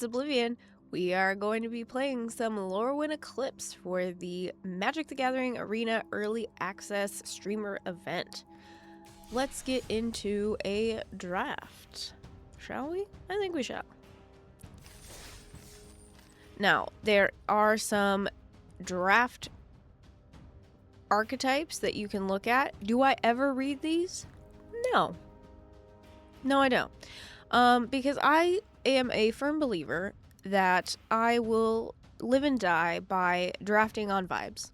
Oblivion, we are going to be playing some Lorwyn Eclipse for the Magic the Gathering Arena Early Access Streamer event. Let's get into a draft, shall we? I think we shall. Now, there are some draft archetypes that you can look at. Do I ever read these? No. No, I don't. Because I am a firm believer that I will live and die by drafting on vibes.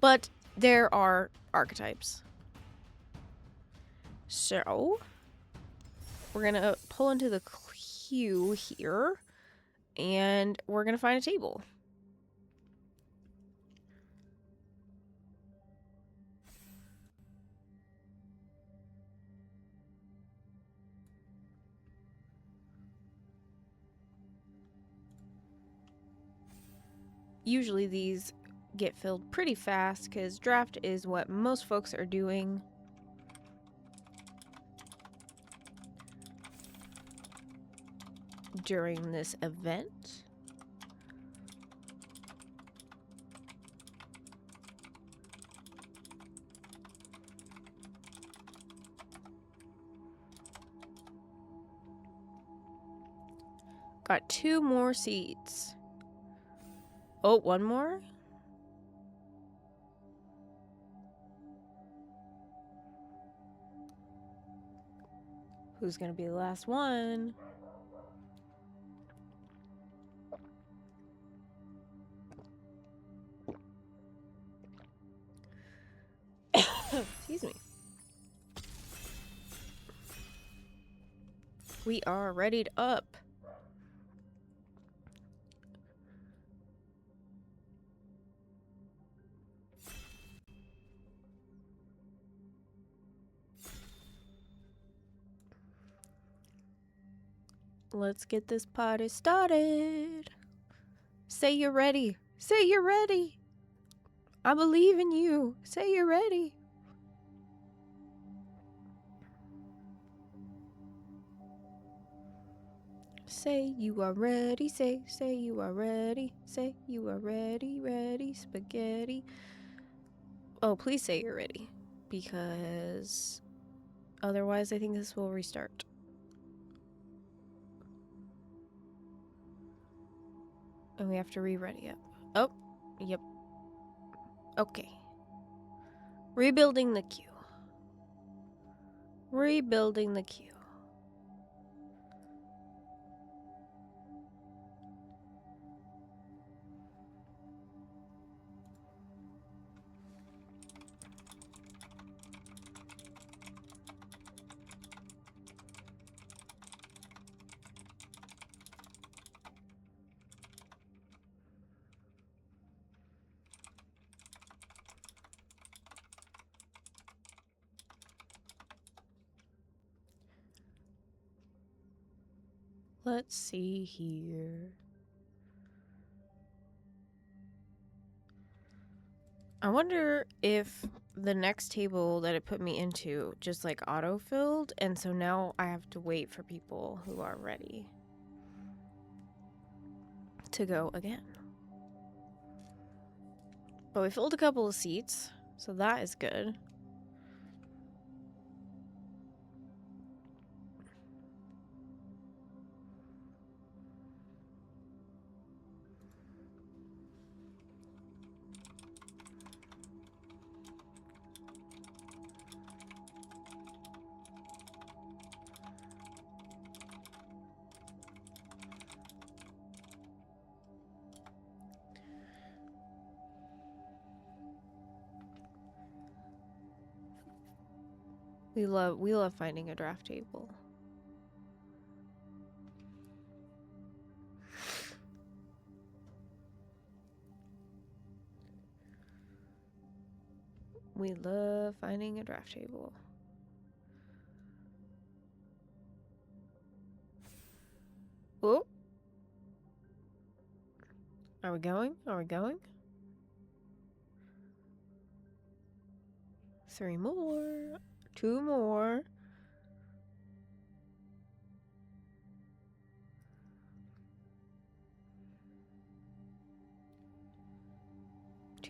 But there are archetypes. So, we're going to pull into the queue here, and we're going to find a table. Usually these get filled pretty fast because draft is what most folks are doing. During this event. Got 2 more seats. Oh, 1 more? Who's gonna be the last one? Excuse me. We are readied up. Let's get this party started. Say you're ready. Say you're ready. I believe in you. Say you're ready. Say you are ready. Say you are ready. Say you are ready. Ready spaghetti. Oh, please say you're ready. Because otherwise I think this will restart. And we have to re-ready up. Oh, yep. Okay. Rebuilding the queue. Rebuilding the queue. Let's see here. I wonder if the next table that it put me into just like auto-filled, and so now I have to wait for people who are ready to go again. But we filled a couple of seats, so that is good. We love finding a draft table. We love finding a draft table. Oh. Are we going? Are we going? 3 more. 2 more.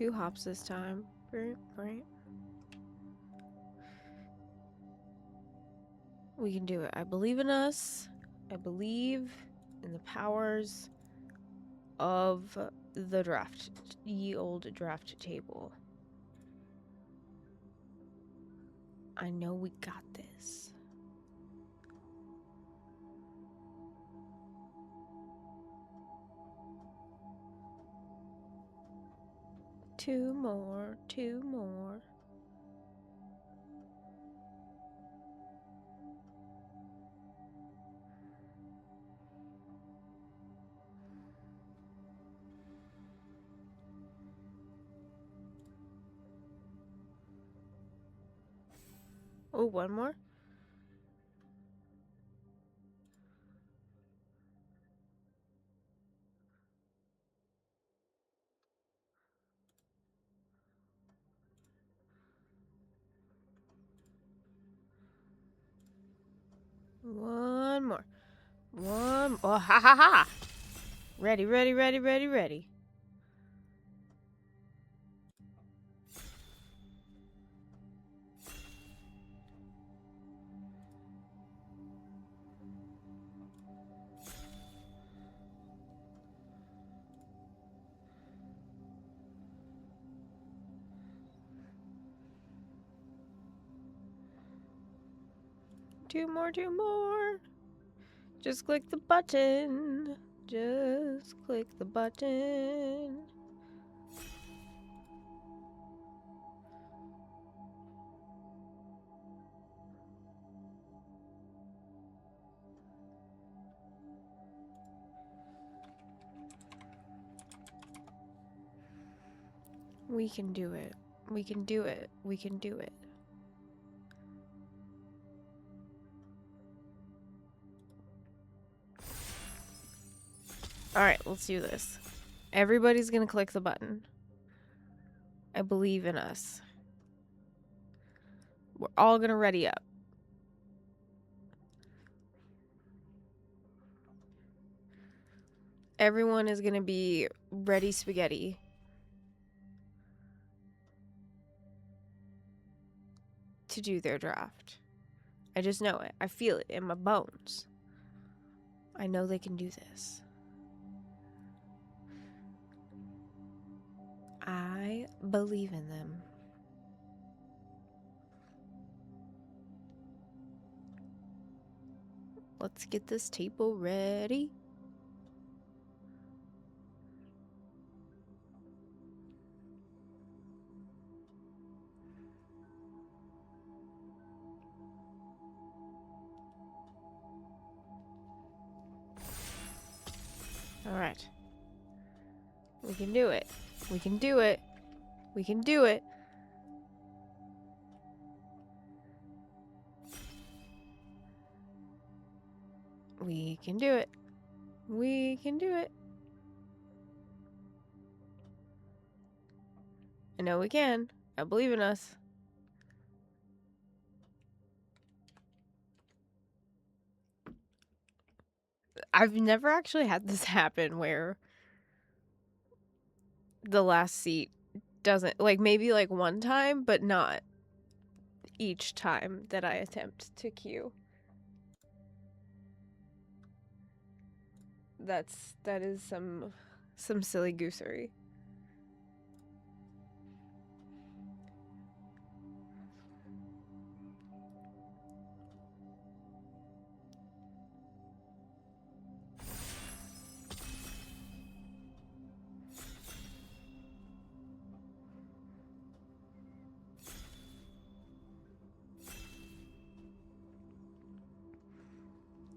2 hops this time. Right. We can do it. I believe in us. I believe in the powers of the draft. Ye old draft table. I know we got this. Two more. Oh, one more? One more. Oh, ha ha ha! Ready. Two more. Just click the button. We can do it. Alright, let's do this. Everybody's gonna click the button. I believe in us. We're all gonna ready up. Everyone is gonna be ready spaghetti. To do their draft. I just know it. I feel it in my bones. I know they can do this. I believe in them. Let's get this table ready. All right. We can do it. We can do it. We can do it. We can do it. We can do it. I know we can. I believe in us. I've never actually had this happen where the last seat doesn't, like, maybe like one time, but not each time that I attempt to queue. That is some silly goosery.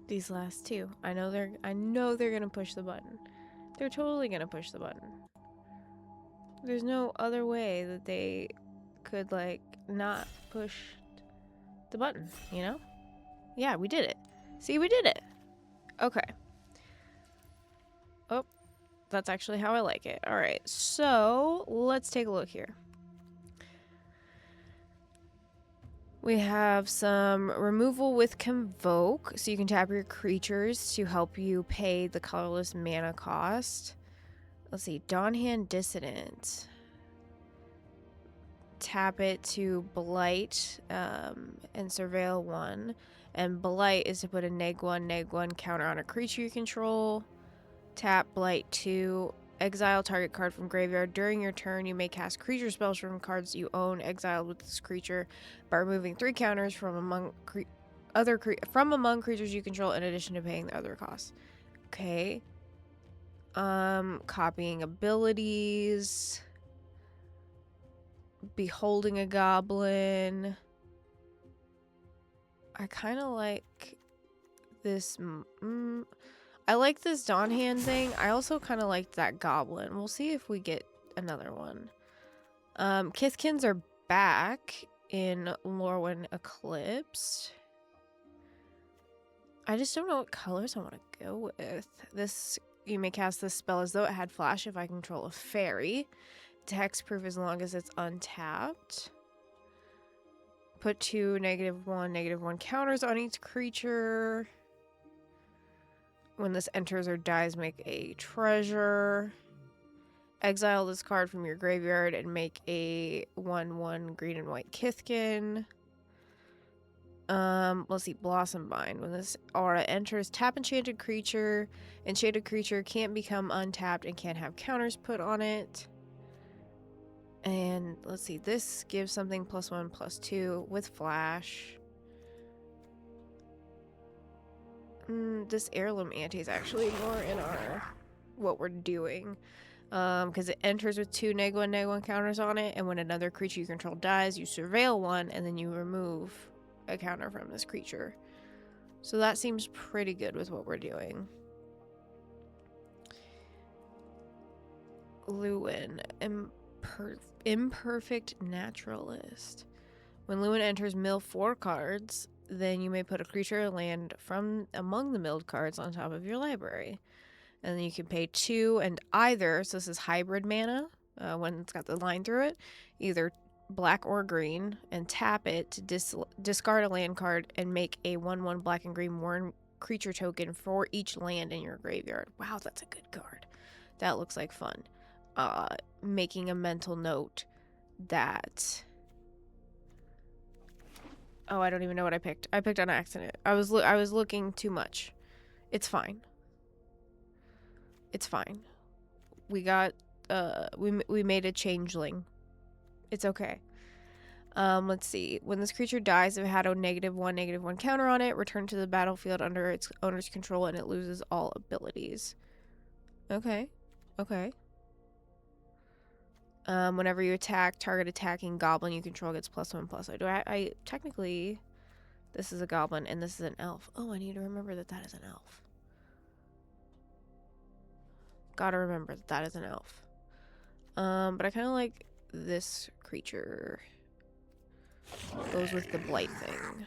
These last two. I know they're gonna push the button. They're totally gonna push the button. There's no other way that they could, like, not push the button, you know? Yeah, we did it. See, we did it. Okay. Oh, that's actually how I like it. All right, so let's take a look here. We have some removal with Convoke, so you can tap your creatures to help you pay the colorless mana cost. Let's see, Dawnhand Dissident. tap it to blight and surveil 1. And blight is to put a -1/-1 counter on a creature you control. Tap blight 2. Exile target card from graveyard. During your turn, you may cast creature spells from cards you own exiled with this creature by removing 3 counters from among creatures you control in addition to paying the other costs. Okay. Copying abilities. Beholding a goblin. I kind of like this. I like this Dawn Hand thing. I also kind of liked that goblin. We'll see if we get another one. Kithkins are back in Lorwyn Eclipse. I just don't know what colors I want to go with. This, you may cast this spell as though it had flash if I control a fairy. Hexproof as long as it's untapped. Put 2 -1/-1 counters on each creature. When this enters or dies, make a treasure. Exile this card from your graveyard and make a 1/1 green and white Kithkin. Let's see, Blossom Bind. When this aura enters, tap enchanted creature. Enchanted creature can't become untapped and can't have counters put on it. And let's see, this gives something +1/+2 with flash. This heirloom ante is actually more in our what we're doing. Because it enters with 2 -1/-1 counters on it, and when another creature you control dies, you surveil 1, and then you remove a counter from this creature. So that seems pretty good with what we're doing. Lewin, Imperfect Naturalist. When Lewin enters, mill 4 cards. Then you may put a creature or land from among the milled cards on top of your library. And then you can pay 2 and either, so this is hybrid mana, when it's got the line through it, either black or green, and tap it to discard a land card and make a 1/1 black and green worm creature token for each land in your graveyard. Wow, that's a good card. That looks like fun. Making a mental note that... Oh, I don't even know what I picked. I picked on accident. I was looking too much. It's fine. It's fine. We got we made a changeling. It's okay. Let's see. When this creature dies, if it had a -1/-1 counter on it, return to the battlefield under its owner's control and it loses all abilities. Okay. Okay. Whenever you attack, target attacking goblin you control gets +1/+0. Do I technically, this is a goblin and this is an elf. Oh, I need to remember that that is an elf. Gotta remember that that is an elf. But I kind of like this creature. Goes with the blight thing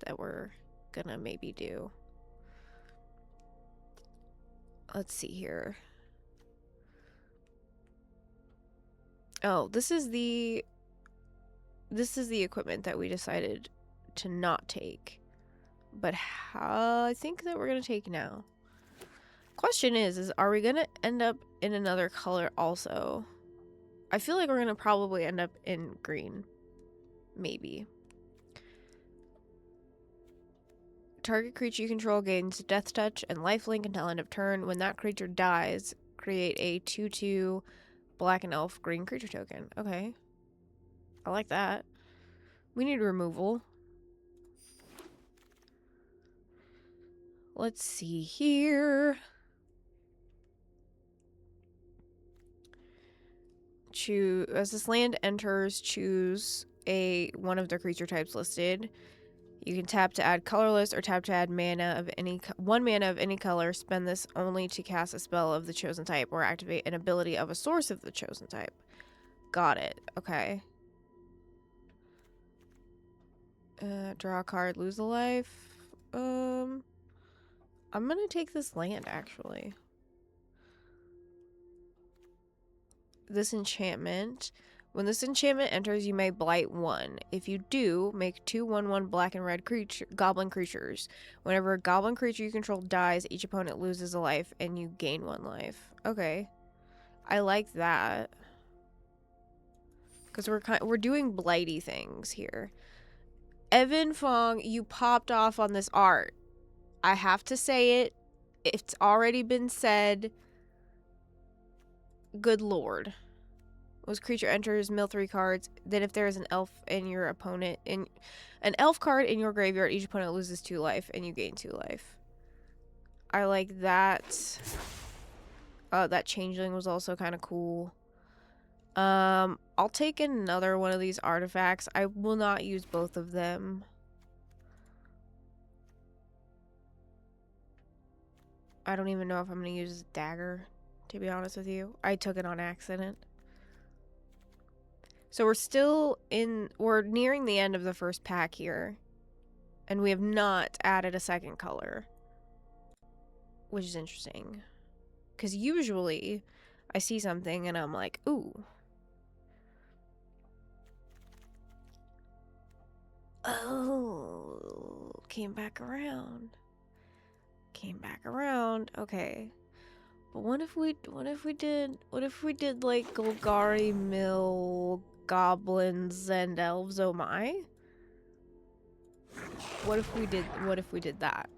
that we're gonna maybe do. Let's see here. Oh, this is the equipment that we decided to not take. But I think that we're gonna take now. Question is are we gonna end up in another color also? I feel like we're gonna probably end up in green. Maybe. Target creature you control gains Death Touch and Lifelink until end of turn. When that creature dies, create a 2/2 black and elf green creature token. Okay. I like that. We need removal. Let's see here. Choose, as this land enters, choose one of the creature types listed. You can tap to add colorless or tap to add mana of one mana of any color. Spend this only to cast a spell of the chosen type or activate an ability of a source of the chosen type. Got it. Okay. Draw a card, lose a life. I'm gonna take this land actually. This enchantment. When this enchantment enters, you may blight 1. If you do, make 2 1/1 black and red goblin creatures. Whenever a goblin creature you control dies, each opponent loses a life and you gain 1 life. Okay. I like that. Because we're doing blighty things here. Evan Fong, you popped off on this art. I have to say it. It's already been said. Good lord. This creature enters, mill 3 cards. Then if there is an elf in your opponent, an elf card in your graveyard, each opponent loses 2 life and you gain 2 life. I like that. That changeling was also kind of cool. I'll take another one of these artifacts. I will not use both of them. I don't even know if I'm gonna use a dagger, to be honest with you. I took it on accident. So we're nearing the end of the first pack here. And we have not added a second color. Which is interesting. Because usually I see something and I'm like, ooh. Oh, came back around. Okay. But what if we did like Golgari Mill goblins and elves, oh my? What if we did that?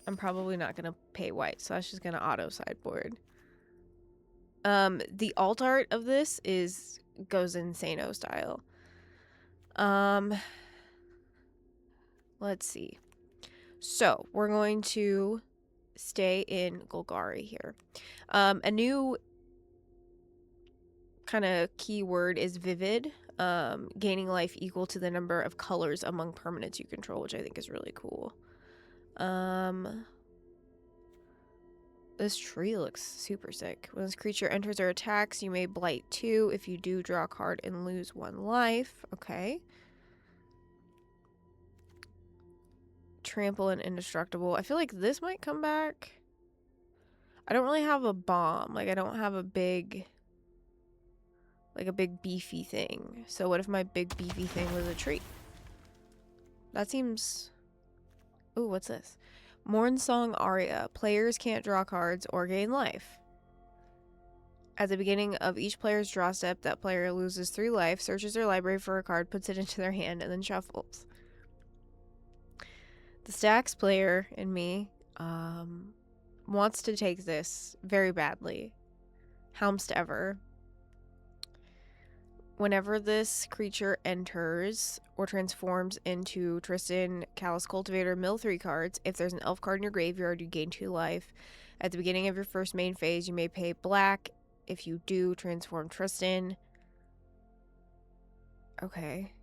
I'm probably not gonna pay white, so that's just gonna auto sideboard. The alt art of this goes Insano style. Let's see. So we're going to stay in Golgari here. A new kind of keyword is vivid. Gaining life equal to the number of colors among permanents you control, which I think is really cool. This tree looks super sick. When this creature enters or attacks, you may blight 2. If you do, draw a card and lose 1 life. Okay. Trample and indestructible. I feel like this might come back. I don't really have a bomb. Like, I don't have a big beefy thing. So what if my big beefy thing was a tree? That seems... Ooh, what's this? Mornsong Aria. Players can't draw cards or gain life. At the beginning of each player's draw step, that player loses 3 life, searches their library for a card, puts it into their hand, and then shuffles. The Stacks player in me wants to take this very badly. Helmst ever. Whenever this creature enters or transforms into Tristan, Callous Cultivator, mill 3 cards, if there's an elf card in your graveyard, you gain 2 life. At the beginning of your first main phase, you may pay black. If you do, transform Tristan. Okay.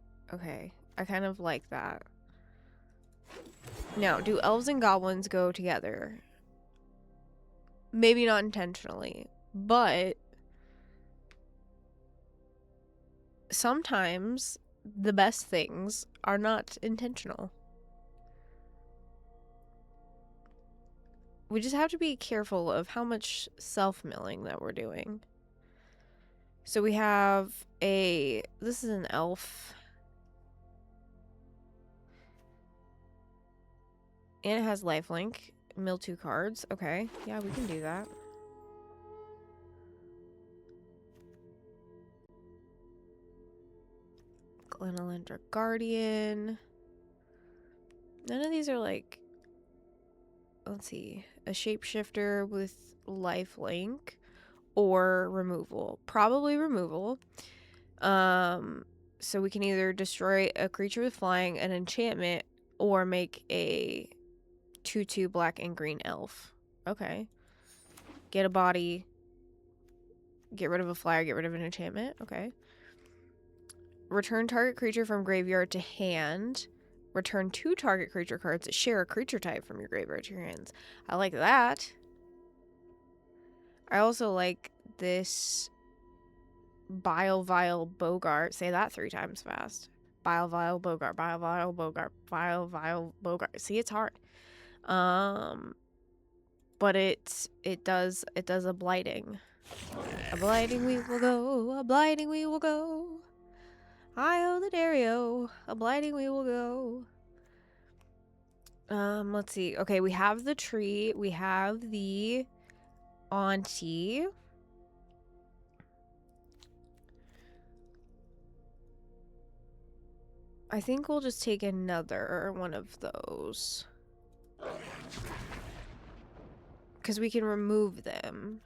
I kind of like that. Now, do elves and goblins go together? Maybe not intentionally, but sometimes the best things are not intentional. We just have to be careful of how much self-milling that we're doing. So we have this is an elf. And it has lifelink. Mill 2 cards. Okay, yeah, we can do that. Glenalendra Guardian. None of these are like... Let's see. A shapeshifter with lifelink or removal. Probably removal. So we can either destroy a creature with flying, an enchantment, or make a 2/2 black and green elf. Okay. Get a body. Get rid of a flyer. Get rid of an enchantment. Okay. Return target creature from graveyard to hand. Return 2 target creature cards that share a creature type from your graveyard to your hands. I like that. I also like this Bile Vile Bogart. Say that 3 times fast. Bile Vile Bogart. Bile Vile Bogart. Bile Vile Bogart. See, it's hard. But it does a blighting. A blighting we will go. A blighting we will go. Io the Dario. A blighting we will go. Let's see. Okay, we have the tree. We have the auntie. I think we'll just take another one of those. Because we can remove them.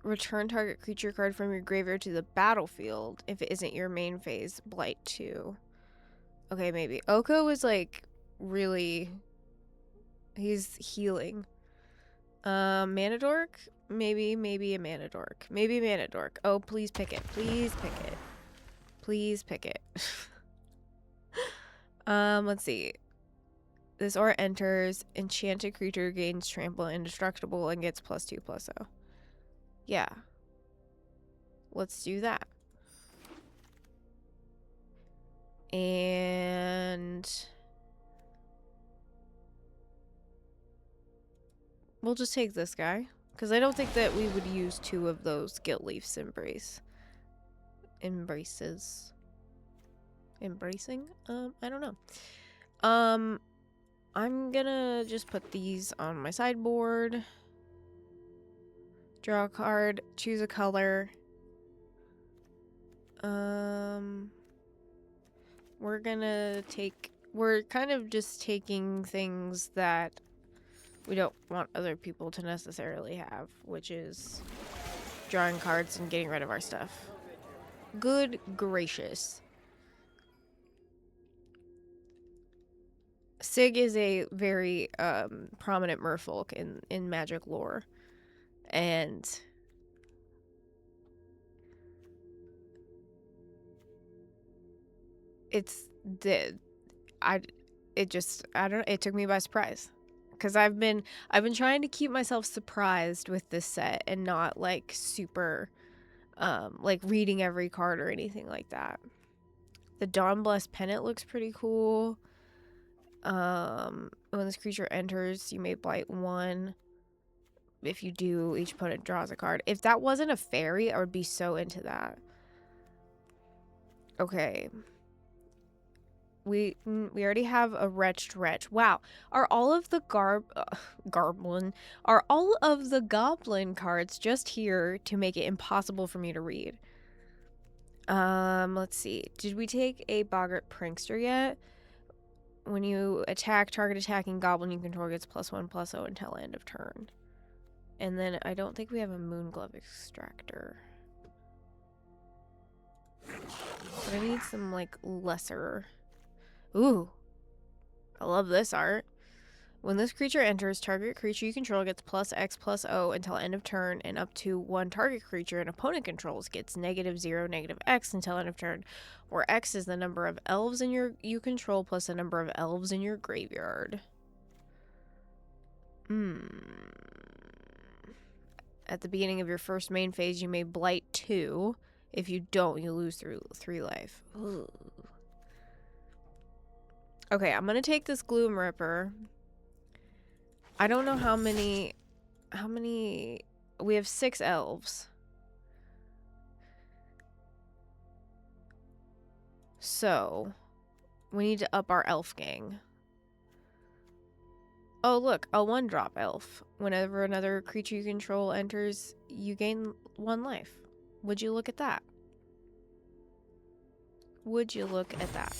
Return target creature card from your graveyard to the battlefield if it isn't your main phase. Blight 2. Okay, maybe. Oko is like really... He's healing. Mana Dork? Maybe a Mana Dork. Maybe Mana Dork. Oh, please pick it. Please pick it. Please pick it. Let's see. This aura enters. Enchanted creature gains trample indestructible and gets +2/+0. Yeah. Let's do that. And we'll just take this guy. Because I don't think that we would use 2 of those Guilt Leaf's embraces. Embracing? I don't know. I'm gonna just put these on my sideboard. Draw a card, choose a color. We're kind of just taking things that we don't want other people to necessarily have, which is drawing cards and getting rid of our stuff. Good gracious. Sig is a very prominent merfolk in Magic lore. And it took me by surprise. Because I've been trying to keep myself surprised with this set and not like super like reading every card or anything like that. The Dawnblessed Pennant looks pretty cool. When this creature enters, you may blight 1. If you do, each opponent draws a card. If that wasn't a fairy, I would be so into that. Okay. We already have a Wretched Wretch. Wow. Are all of the goblin cards just here to make it impossible for me to read? Let's see. Did we take a Boggart Prankster yet? When you attack, target attacking goblin you control gets +1/+0 until end of turn. And then I don't think we have a Moonglove Extractor. But I need some like lesser. Ooh. I love this art. When this creature enters, target creature you control gets +X/+0 until end of turn, and up to 1 target creature an opponent controls gets -0, -X until end of turn, where X is the number of elves you control plus the number of elves in your graveyard. At the beginning of your first main phase, you may blight 2. If you don't, you lose 3 life. Ooh. Okay, I'm gonna take this Gloom Ripper. I don't know how many... We have 6 elves. So, we need to up our elf gang. Oh, look, a 1-drop elf. Whenever another creature you control enters, you gain 1 life. Would you look at that? Would you look at that?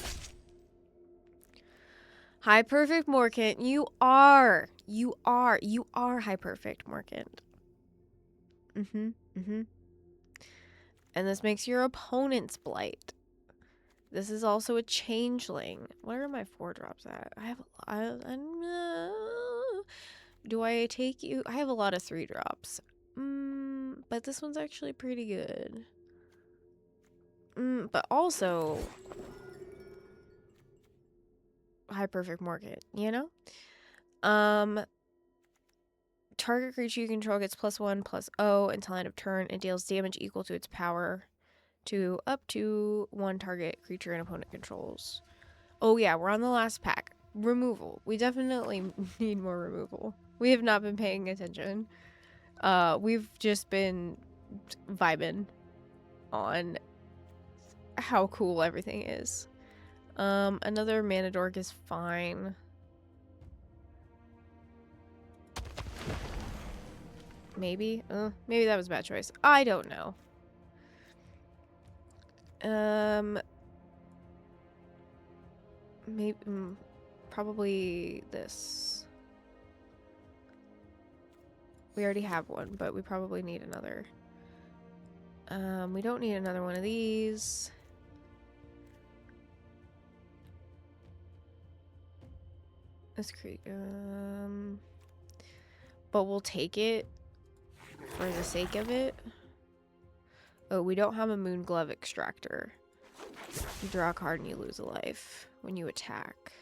High Perfect Morkant, you are High Perfect Morkant. And this makes your opponent's blight. This is also a changeling. Where are my 4-drops at? Do I take you? I have a lot of 3-drops. But this one's actually pretty good. But also High Perfect Morkant, you know? Target creature you control gets +1/+0 until end of turn and deals damage equal to its power to up to 1 target creature and opponent controls. Oh yeah, we're on the last pack. Removal. We definitely need more removal. We have not been paying attention. We've just been vibing on how cool everything is. Another Mana Dork is fine. Maybe? Maybe that was a bad choice. I don't know. maybe probably this. We already have one, but we probably need another. We don't need another one of these. Let's create, but we'll take it for the sake of it. Oh, we don't have a moon glove extractor. You draw a card and you lose a life when you attack.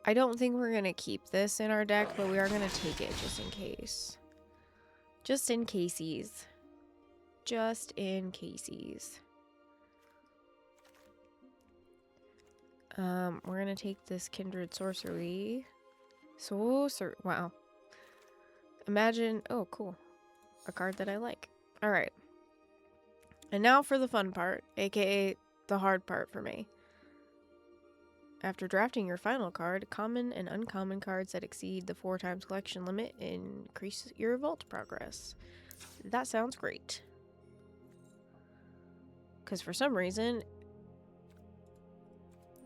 I don't think we're gonna keep this in our deck, but we are gonna take it just in case. Just in casesies. Just in casesies. We're gonna take this Kindred Sorcery. Wow. Imagine, oh cool. A card that I like. Alright. And now for the fun part, aka the hard part for me. After drafting your final card, common and uncommon cards that exceed the 4x collection limit increase your vault progress. That sounds great. Because for some reason,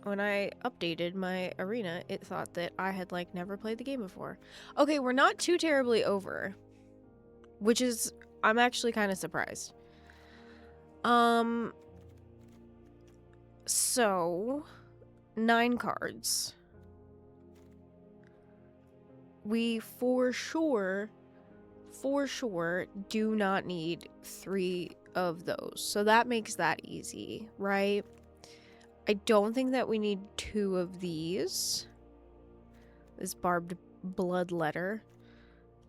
when I updated my arena, it thought that I had like never played the game before. Okay, we're not too terribly over, which is, I'm actually kind of surprised. So 9 cards. We for sure do not need 3 of those. So that makes that easy, right? I don't think that we need 2 of these. This barbed blood letter.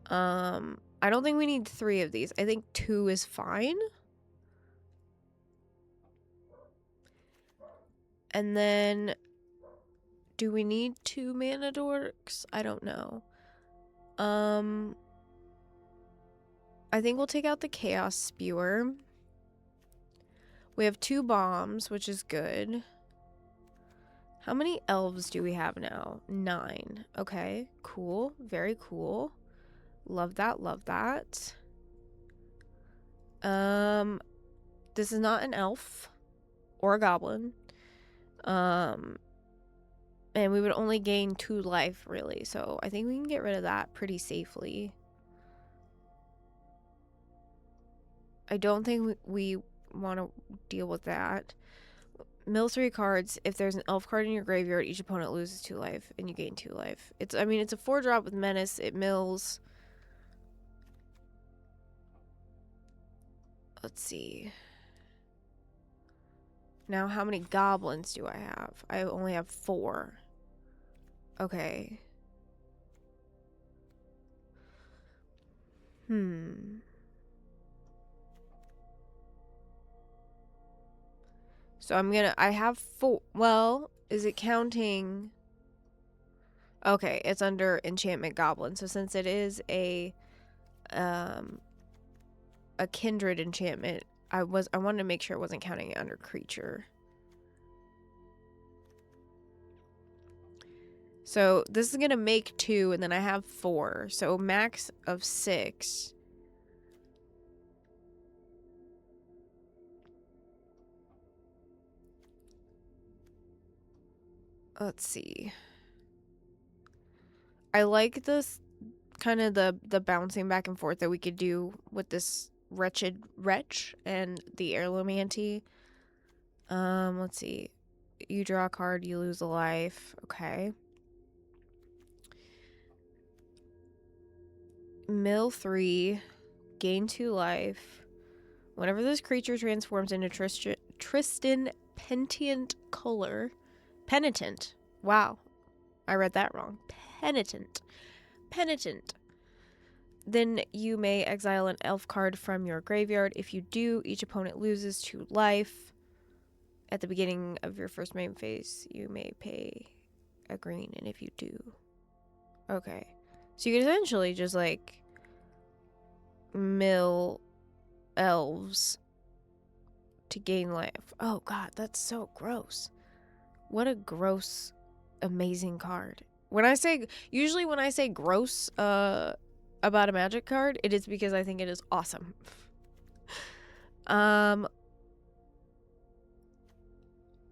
I don't think we need 3 of these. I think 2 is fine. And then, do we need 2 mana dorks? I don't know. I think we'll take out the Chaos Spewer. We have 2 bombs, which is good. How many elves do we have now? 9. Okay, cool. Very cool. Love that, love that. This is not an elf or a goblin. And we would only gain 2 life, really. So I think we can get rid of that pretty safely. I don't think we want to deal with that. Mill 3 cards. If there's an elf card in your graveyard, each opponent loses 2 life, and you gain 2 life. It's a 4-drop with menace. It mills. Let's see. Now, how many goblins do I have? I only have 4. Okay. So I have 4. Well, is it counting? Okay, it's under enchantment goblin. So since it is a kindred enchantment, I wanted to make sure it wasn't counting it under creature. So this is gonna make 2, and then I have 4. So max of 6. Let's see. I like this kind of the bouncing back and forth that we could do with this wretched wretch and the heirloom ante. Let's see. You draw a card, you lose a life. Okay. Mill 3, gain 2 life. Whenever this creature transforms into Tristan Penitent. Wow. I read that wrong. Penitent. Then you may exile an elf card from your graveyard. If you do, each opponent loses 2 life. At the beginning of your first main phase, you may pay a green, and if you do. Okay. So you can essentially just, like, mill elves to gain life. Oh, God, that's so gross. What a gross, amazing card. Usually when I say gross about a magic card, it is because I think it is awesome.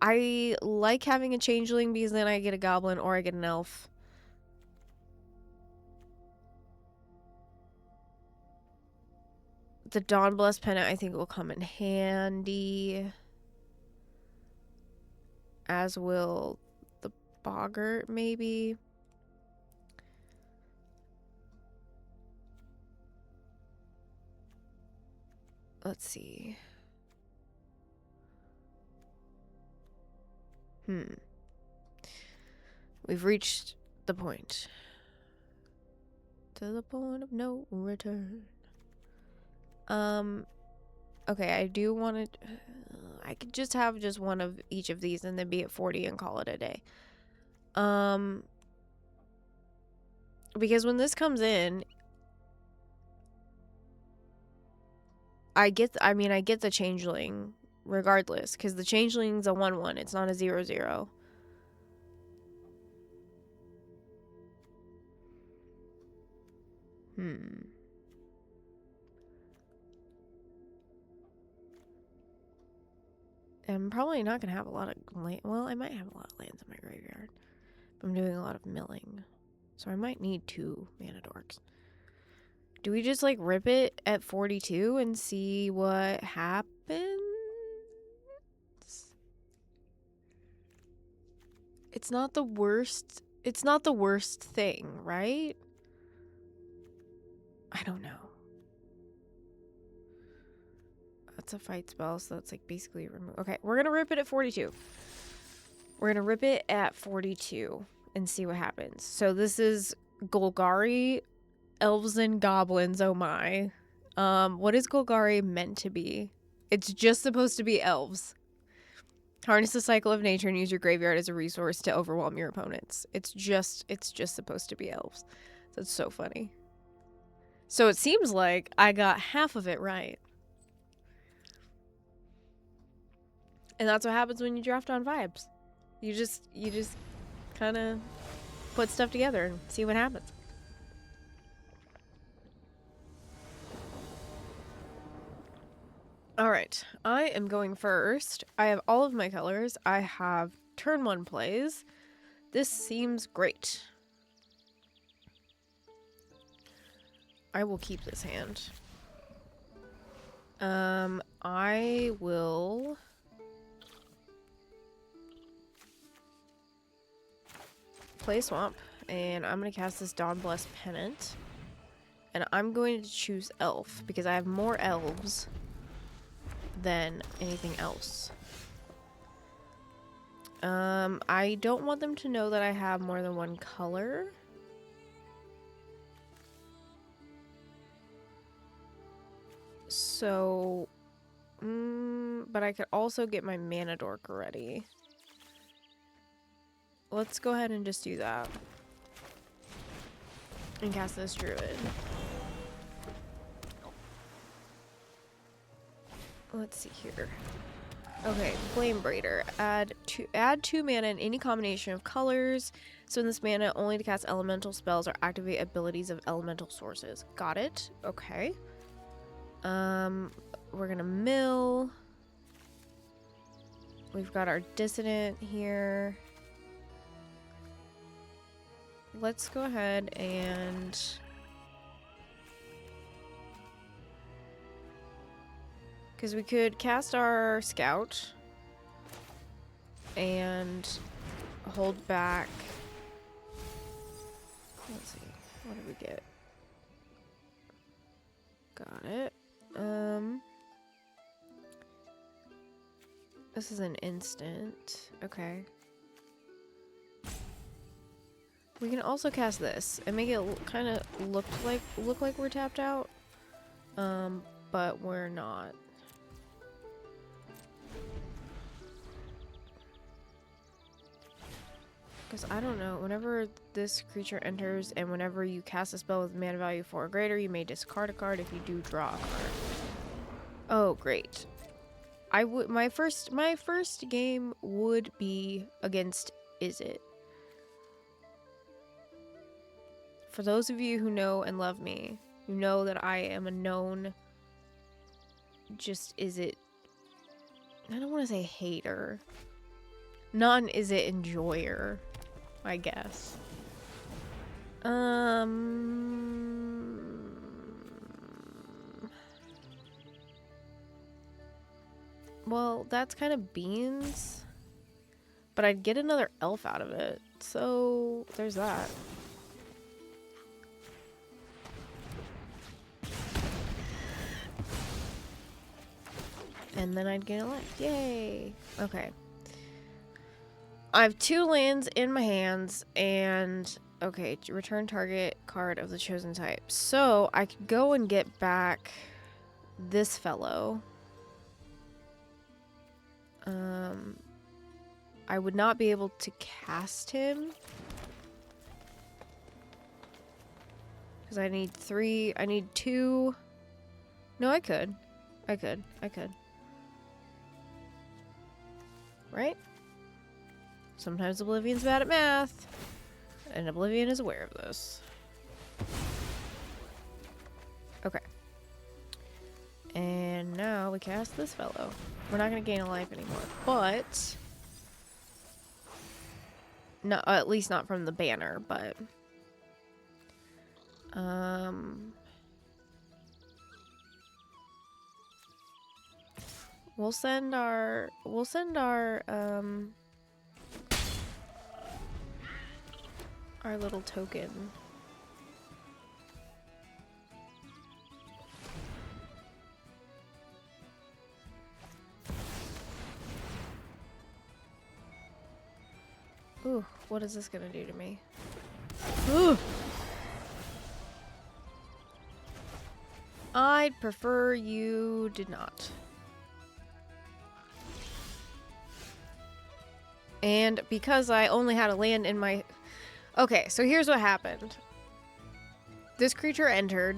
I like having a changeling because then I get a goblin or I get an elf. The Dawnblessed Pennant I think will come in handy. As will the Boggart, maybe. Let's see. We've reached the point. To the point of no return. Okay, I do want to... I could just have just one of each of these and then be at 40 and call it a day. Because when this comes in, I get the changeling regardless, because the changeling's a 1/1. It's not a 0/0. I'm probably not gonna have a lot of land. Well, I might have a lot of lands in my graveyard. But I'm doing a lot of milling, so I might need 2 mana dorks. Do we just like rip it at 42 and see what happens? It's not the worst. It's not the worst thing, right? I don't know. That's a fight spell, so that's like basically remove. Okay, we're gonna rip it at 42. We're gonna rip it at 42 and see what happens. So this is Golgari, Elves and Goblins, oh my. What is Golgari meant to be? It's just supposed to be elves. Harness the cycle of nature and use your graveyard as a resource to overwhelm your opponents. It's just supposed to be elves. That's so funny. So it seems like I got half of it right. And that's what happens when you draft on vibes. You just kind of put stuff together and see what happens. All right, I am going first. I have all of my colors. I have turn 1 plays. This seems great. I will keep this hand. I will play Swamp, and I'm going to cast this Dawnblessed Pennant. And I'm going to choose Elf, because I have more elves than anything else. I don't want them to know that I have more than 1 color. So, but I could also get my mana dork ready. Let's go ahead and just do that. And cast this druid. Let's see here. Okay, Flame Braider. Add 2 mana in any combination of colors. Spend this mana only to cast elemental spells or activate abilities of elemental sources. Got it. Okay. We're gonna mill. We've got our Dissident here. Let's go ahead and because we could cast our Scout and hold back. Let's see. What did we get? Got it. This is an instant. Okay. We can also cast this and make it kind of look like we're tapped out. But we're not. Because I don't know, whenever this creature enters and whenever you cast a spell with mana value 4 or greater, you may discard a card if you do draw a card. Oh, great. My first game would be against Izzet. For those of you who know and love me, you know that I am a known just Izzet. I don't want to say hater. Not an is it enjoyer, I guess. Well, that's kind of beans. But I'd get another elf out of it. So, there's that. And then I'd gain a life. Yay! Okay. I have 2 lands in my hands, and... Okay, return target card of the chosen type. So, I could go and get back this fellow. I would not be able to cast him. Because I need 3... I need 2... No, I could. I could. Right? Sometimes Oblivion's bad at math. And Oblivion is aware of this. Okay. And now we cast this fellow. We're not going to gain a life anymore. But... No, at least not from the banner, but... We'll send our little token. Ooh, what is this gonna do to me? Ooh! I'd prefer you did not. And because I only had a land in my... Okay, so here's what happened. This creature entered.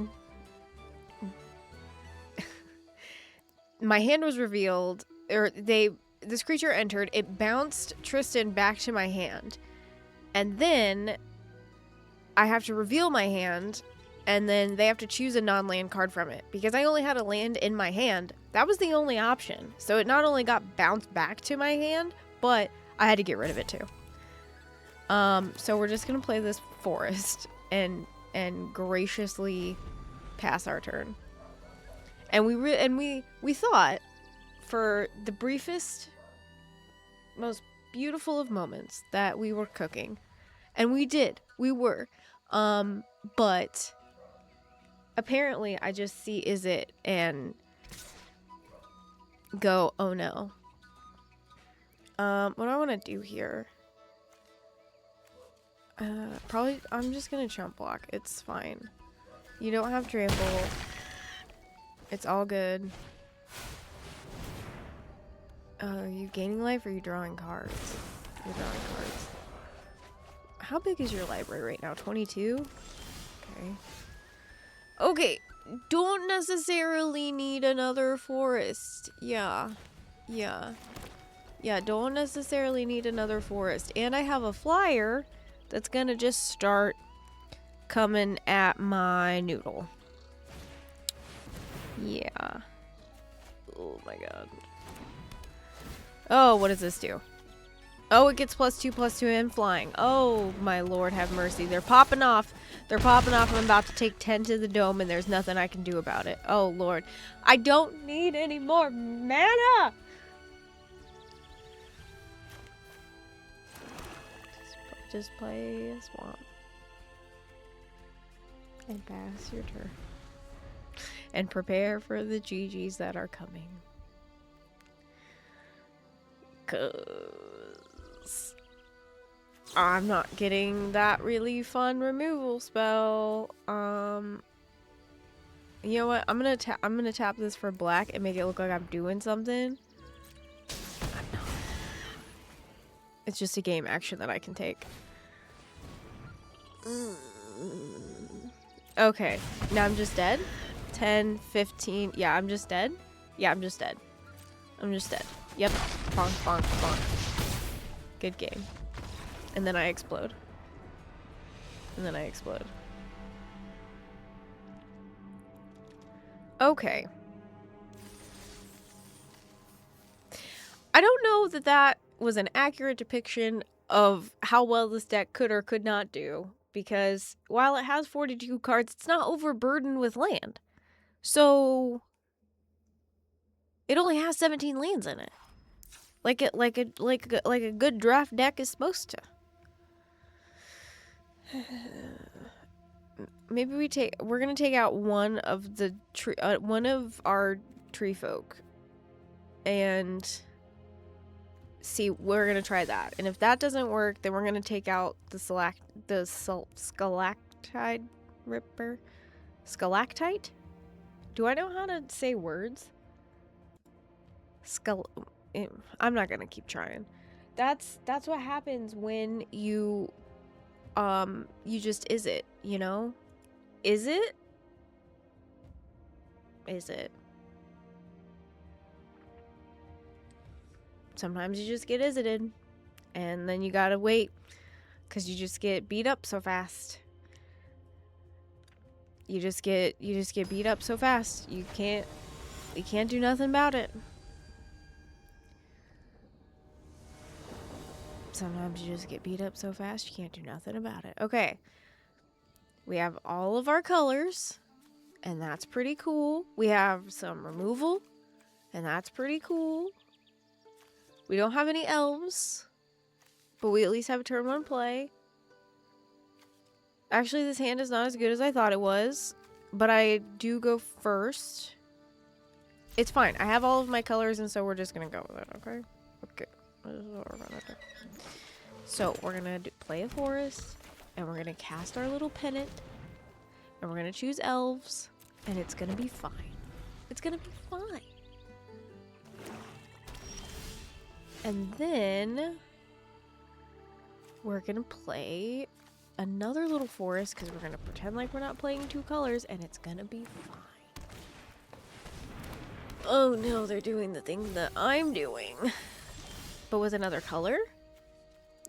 My hand was revealed, this creature entered, it bounced Tristan back to my hand. And then I have to reveal my hand, and then they have to choose a non-land card from it. Because I only had a land in my hand, that was the only option. So it not only got bounced back to my hand, but I had to get rid of it too. So we're just gonna play this forest and graciously pass our turn. And we thought for the briefest, most beautiful of moments that we were cooking. And we did. We were. But apparently I just see is it and go, oh no. What I want to do here, probably, I'm just gonna chump block. It's fine. You don't have trample. It's all good. Are you gaining life or are you drawing cards? You're drawing cards. How big is your library right now? 22? Okay. Okay. Don't necessarily need another forest. Yeah, don't necessarily need another forest. And I have a flyer that's gonna just start coming at my noodle. Yeah. Oh my god. Oh, what does this do? Oh, it gets +2/+2 and flying. Oh, my lord, have mercy. They're popping off. They're popping off. I'm about to take 10 to the dome, and there's nothing I can do about it. Oh, lord. I don't need any more mana! Just play a swamp. And pass your turn. And prepare for the GGs that are coming. 'Cause I'm not getting that really fun removal spell. You know what? I'm gonna tap this for black and make it look like I'm doing something. I'm not. It's just a game action that I can take. Okay, now I'm just dead. 10, 15. Yeah, I'm just dead. Yeah, I'm just dead. I'm just dead. Yep. Bonk, bonk, bonk. Good game. And then I explode. And then I explode. Okay. I don't know that was an accurate depiction of how well this deck could or could not do. Because while it has 42 cards, it's not overburdened with land. So it only has 17 lands in it. Like a good draft deck is supposed to. Maybe we're gonna take out one of our tree folk, and see, we're gonna try that. And if that doesn't work, then we're gonna take out the stalactite ripper. Stalactite? Do I know how to say words? I'm not gonna keep trying. That's what happens when you just is it, you know? Is it? Is it? Sometimes you just get isited, and then you gotta wait, because you just get beat up so fast. You just get beat up so fast. You can't do nothing about it. Sometimes you just get beat up so fast you can't do nothing about it. Okay. We have all of our colors, and that's pretty cool. We have some removal, and that's pretty cool. We don't have any elves, but we at least have a turn 1 play. Actually, this hand is not as good as I thought it was, but I do go first. It's fine. I have all of my colors, and so we're just going to go with it, okay? Okay. This is what we're going to do. So, we're going to play a forest, and we're going to cast our little pennant, and we're going to choose elves, and it's going to be fine. It's going to be fine. And then we're going to play another little forest, because we're going to pretend like we're not playing 2 colors, and it's going to be fine. Oh no, they're doing the thing that I'm doing. But with another color?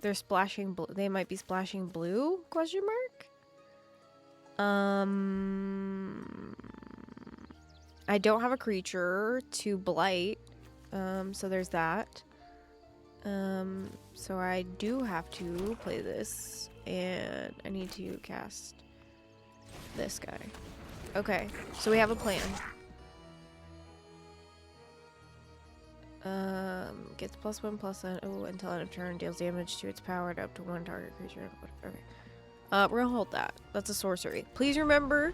They're splashing blue. They might be splashing blue? Question mark? I don't have a creature to blight. So there's that. So I do have to play this, and I need to cast this guy. Okay, so we have a plan. Gets +1/+1. Oh, until end of turn, deals damage to its powered up to 1 target creature. Okay. We're gonna hold that. That's a sorcery. Please remember,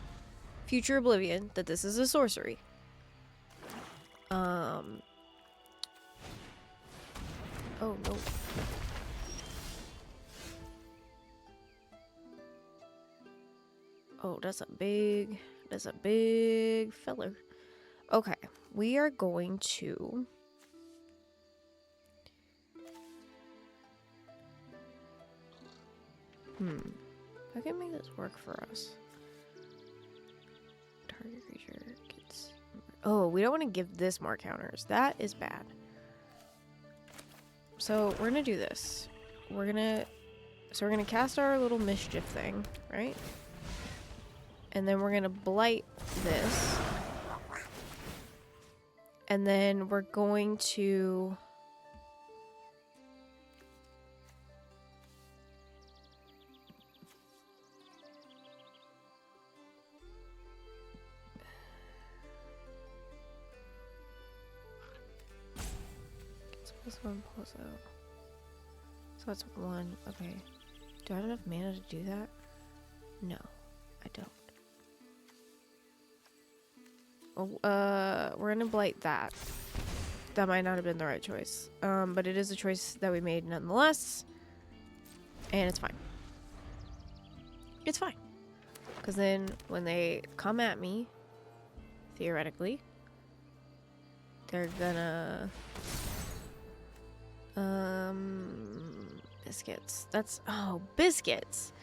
Future Oblivion, that this is a sorcery. Oh no. Oh, that's a big feller. Okay, we are going to I can make this work for us. Target creature gets... Oh, we don't want to give this more counters. That is bad. So we're gonna do this. We're gonna cast our little mischief thing, right? And then we're gonna blight this. And then we're going to... +1/+0. So that's 1. Okay. Do I have enough mana to do that? No, I don't. Oh, we're gonna blight that. That might not have been the right choice. But it is a choice that we made nonetheless. And it's fine. It's fine. Because then when they come at me, theoretically, they're gonna... biscuits. That's... Oh, biscuits!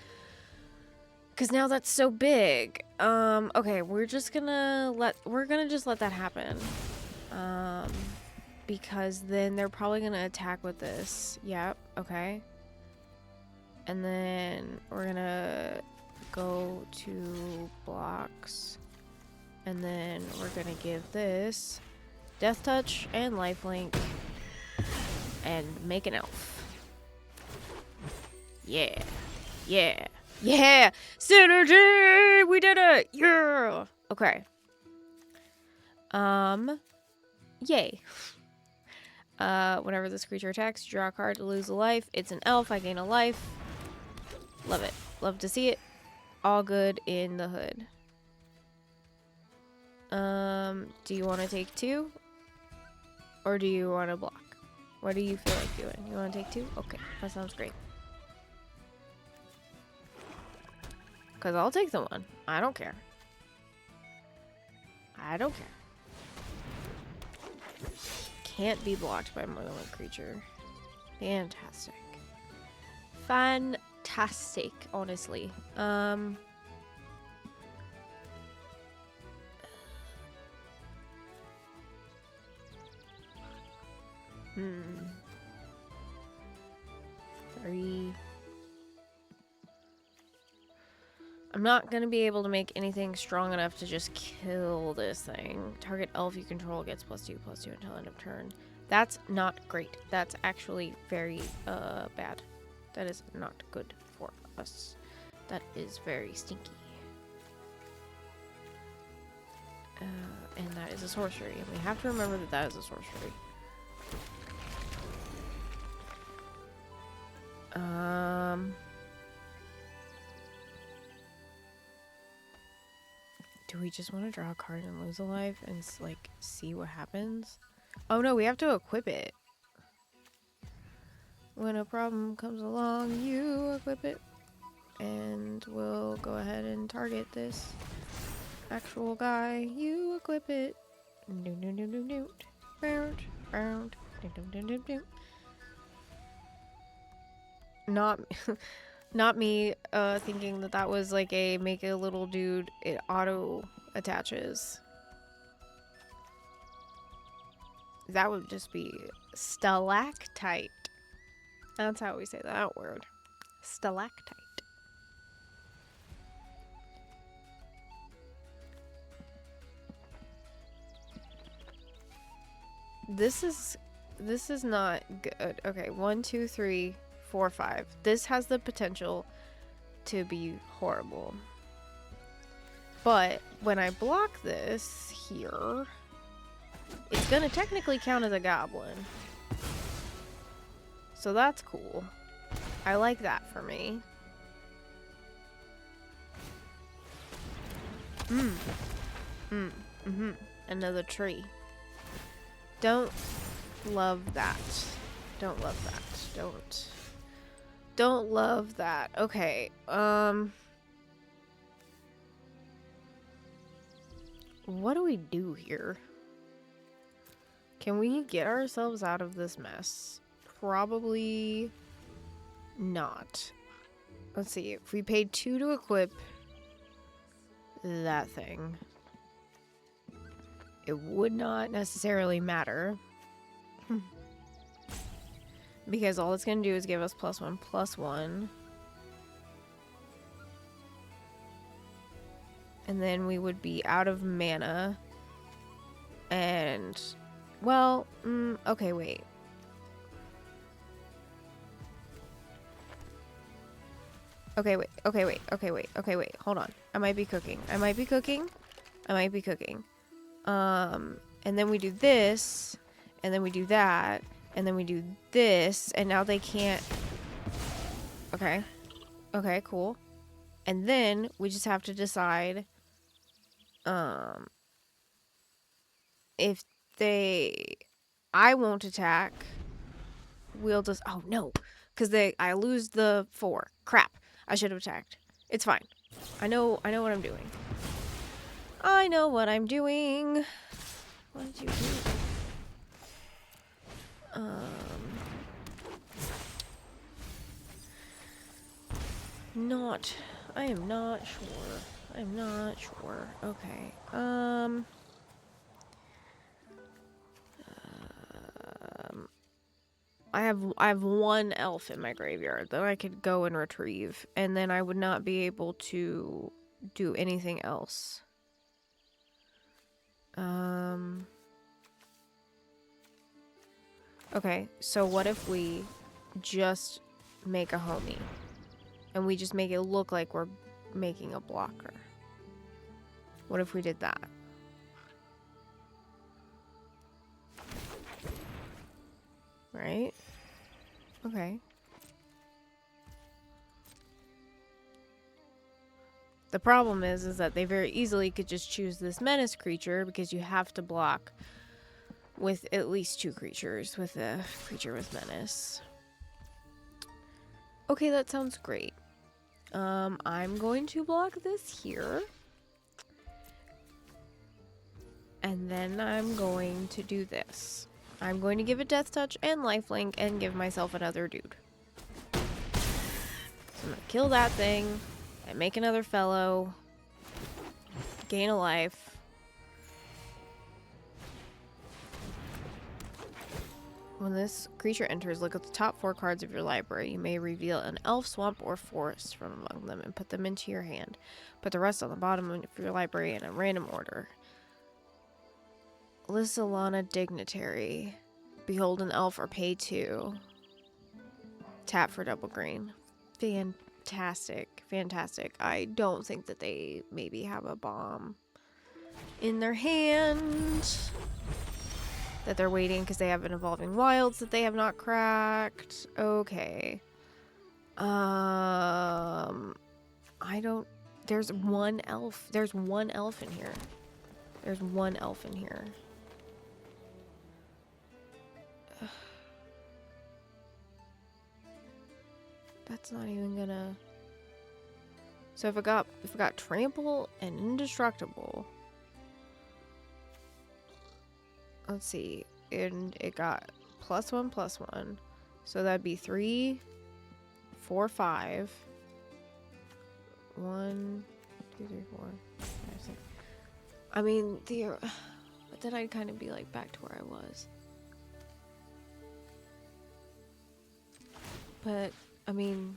Because now that's so big. Okay, we're just gonna let that happen. Because then they're probably gonna attack with this. Yep, okay. And then we're gonna go to blocks. And then we're gonna give this Death Touch and Lifelink. and make an elf. Yeah. Yeah. Yeah! Synergy! We did it! Yeah! Okay. Yay. Whenever this creature attacks, draw a card to lose a life. It's an elf. I gain a life. Love it. Love to see it. All good in the hood. Do you want to take 2? Or do you want to block? What do you feel like doing? You want to take 2? Okay, that sounds great. Because I'll take the 1. I don't care. I don't care. Can't be blocked by more than one creature. Fantastic. Fantastic, honestly. Three. I'm not gonna be able to make anything strong enough to just kill this thing. Target elf you control gets +2/+2 until end of turn. That's not great. That's actually very bad. That is not good for us. That is very stinky. And that is a sorcery. And we have to remember that that is a sorcery. Do we just want to draw a card and lose a life and like see what happens? Oh no, we have to equip it. When a problem comes along, you equip it. And we'll go ahead and target this actual guy. You equip it. Not not me thinking that that was like a make a little dude, it auto attaches. That would just be stalactite. That's how we say that word. Stalactite. This is not good. Okay, 1, 2, 3, 4, 5. This has the potential to be horrible. But when I block this here, it's gonna technically count as a goblin. So that's cool. I like that for me. Another tree. Don't love that. Don't love that. Don't love that. Okay. What do we do here? Can we get ourselves out of this mess? Probably not. Let's see. If we paid 2 to equip that thing, it would not necessarily matter. Because all it's going to do is give us +1/+1. And then we would be out of mana. And, well, okay, wait. Okay, wait. Hold on. I might be cooking. And then we do this, and then we do that, and then we do this, and now they can't. Okay. Okay, cool. And then we just have to decide if I won't attack. We'll just, oh no, because I lose the 4. Crap. I should have attacked. It's fine. I know what I'm doing. I know what I'm doing. What did you do? I am not sure. Okay. I have 1 elf in my graveyard that I could go and retrieve, and then I would not be able to do anything else. Okay, so what if we just make a homie? And we just make it look like we're making a blocker. What if we did that? Right? Okay. The problem is that they very easily could just choose this menace creature because you have to block with at least 2 creatures with a creature with menace. Okay, that sounds great. I'm going to block this here. And then I'm going to do this. I'm going to give it Death Touch and Lifelink and give myself another dude. So I'm going to kill that thing and make another fellow. Gain a life. When this creature enters, look at the top 4 cards of your library. You may reveal an elf, swamp, or forest from among them and put them into your hand. Put the rest on the bottom of your library in a random order. Lissalana Dignitary. Behold an elf or pay 2. Tap for double green. Fantastic. Fantastic. I don't think that they maybe have a bomb in their hand that they're waiting because they have an Evolving Wilds that they have not cracked. Okay. I don't... There's one elf. There's one elf in here. There's one elf in here. That's not even gonna... So if it got trample and indestructible... Let's see. And it got +1/+1. So that'd be 3, 4, 5. 1, 2, 3, 4, 5, 6. I mean, but then I'd kind of be like back to where I was. But I mean,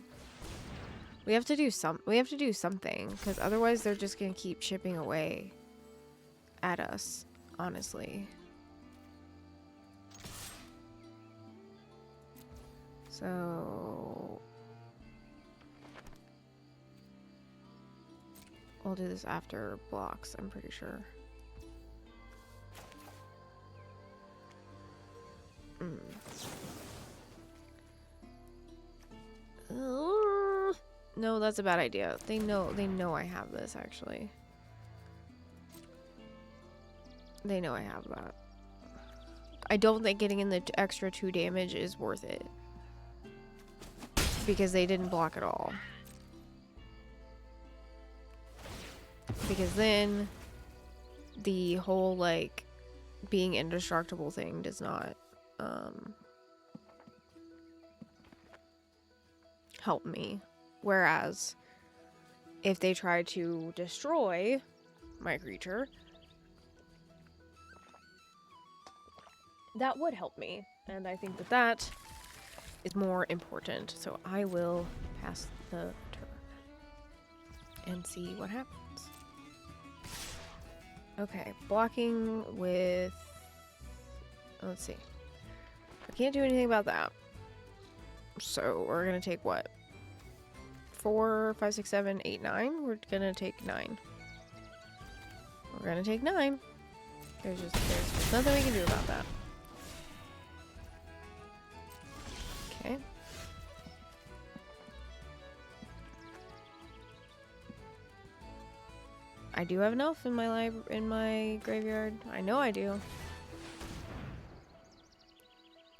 we have to do something because otherwise they're just gonna keep chipping away at us, honestly. So we'll do this after blocks, I'm pretty sure. No, that's a bad idea. They know I have this, actually. They know I have that. I don't think getting in the extra 2 damage is worth it. Because they didn't block at all. Because then the whole, like, being indestructible thing does not help me. Whereas if they try to destroy my creature, that would help me. And I think that that is more important. So I will pass the turn and see what happens. Okay, blocking with... Let's see. I can't do anything about that. So we're going to take what? 4, 5, 6, 7, 8, 9. We're going to take 9. We're going to take 9. There's just nothing we can do about that. Okay. I do have an elf in my graveyard. I know I do.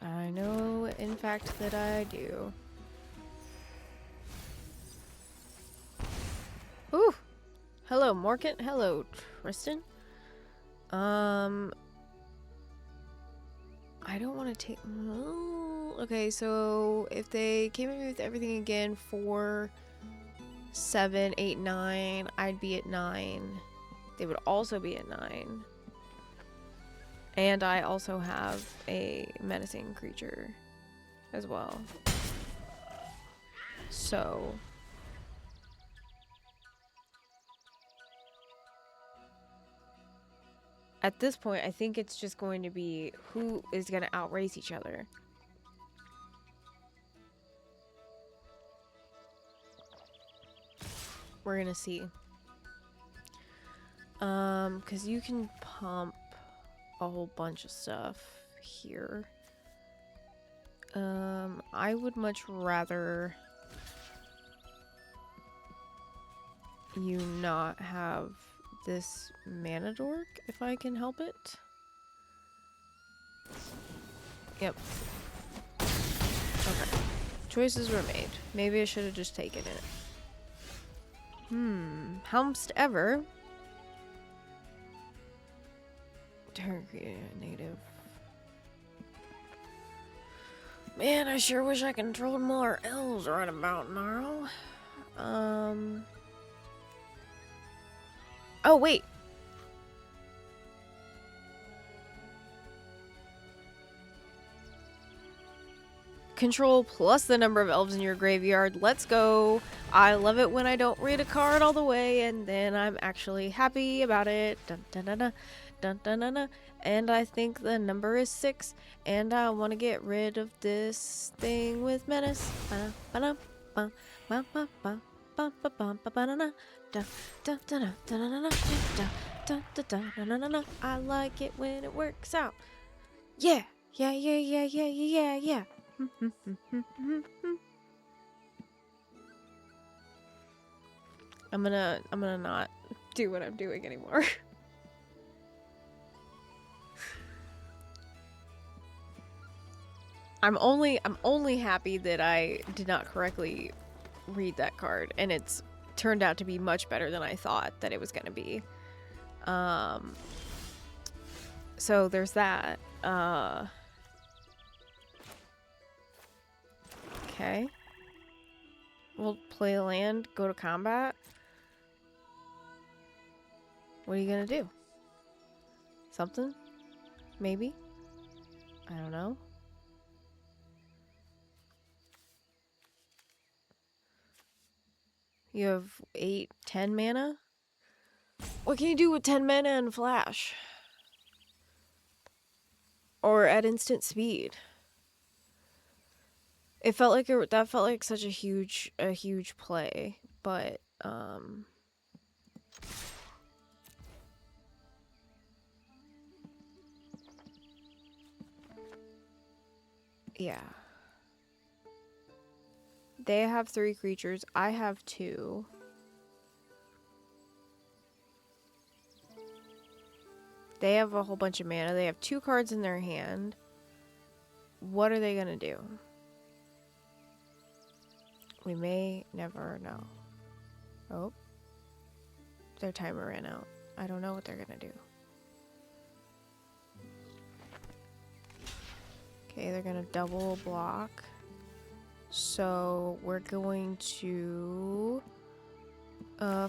I know, in fact, that I do. Ooh! Hello, Morkant. Hello, Tristan. I don't want to take... Okay, so if they came at me with everything again, 4, 7, 8, 9, I'd be at 9. They would also be at 9. And I also have a menacing creature as well. So... At this point, I think it's just going to be who is going to outrace each other. We're going to see. Because you can pump a whole bunch of stuff here. I would much rather you not have this mana dork if I can help it. Yep. Okay. Choices were made. Maybe I should have just taken it. Helmst ever. Turkey native. Man, I sure wish I controlled more elves right about now. Oh, wait. Control plus the number of elves in your graveyard. Let's go. I love it when I don't read a card all the way and then I'm actually happy about it. Dun dun dun dun. Dun dun dun dun. And I think the number is 6. And I want to get rid of this thing with menace. I like it when it works out. Yeah. Yeah, yeah, yeah, yeah, yeah, yeah. I'm gonna not do what I'm doing anymore. I'm only happy that I did not correctly read that card, and it's turned out to be much better than I thought that it was gonna be. So there's that. Okay. We'll play land, go to combat. What are you gonna do? Something? Maybe? I don't know. You have 8, 10 mana? What can you do with 10 mana and flash? Or at instant speed? It felt like that felt like such a huge play, but yeah. They have 3 creatures. I have 2. They have a whole bunch of mana. They have 2 cards in their hand. What are they gonna do? We may never know. Oh. Their timer ran out. I don't know what they're gonna do. Okay, they're gonna double block. So we're going to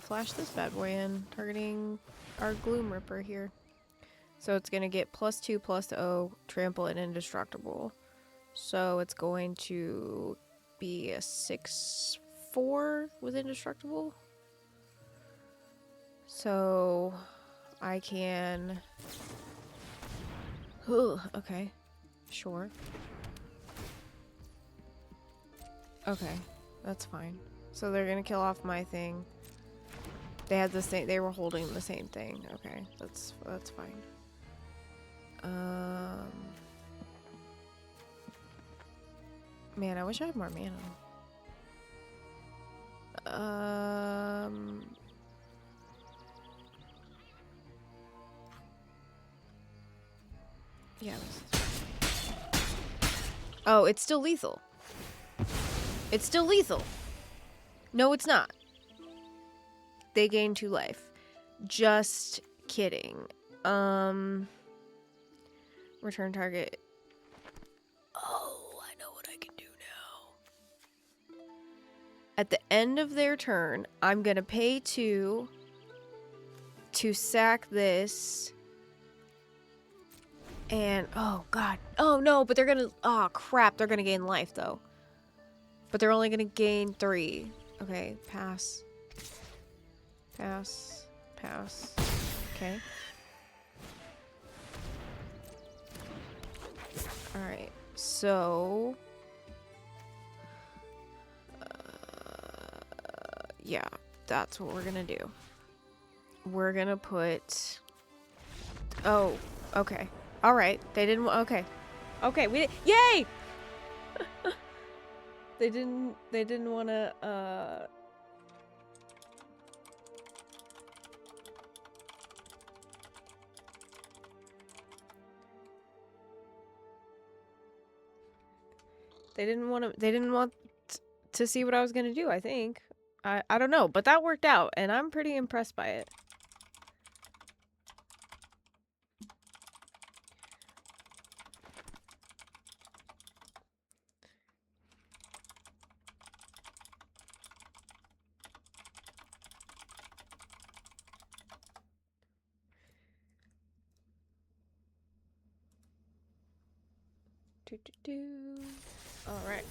flash this bad boy in, targeting our Gloom Ripper here. So it's gonna get +2/+0, trample, and indestructible. So it's going to be a 6/4 with indestructible. So I can. Okay, sure. Okay, that's fine. So they're gonna kill off my thing. They had the same. They were holding the same thing. Okay, that's fine. Man, I wish I had more mana. Yeah. Oh, it's still lethal. It's still lethal. No, it's not. They gain 2 life. Just kidding. Return target. Oh, I know what I can do now. At the end of their turn, I'm gonna pay 2 to sack this. And, oh god. Oh no, but they're gonna, oh crap, they're gonna gain life though. But they're only gonna gain 3. Okay, pass. Pass. Pass. Okay. Alright, so... yeah, that's what we're gonna do. We're gonna put... oh, okay. Alright, they didn't... okay. Okay, we did... yay! They didn't want to, they didn't want to see what I was gonna do, I think. I don't know, but that worked out, and I'm pretty impressed by it. Alright.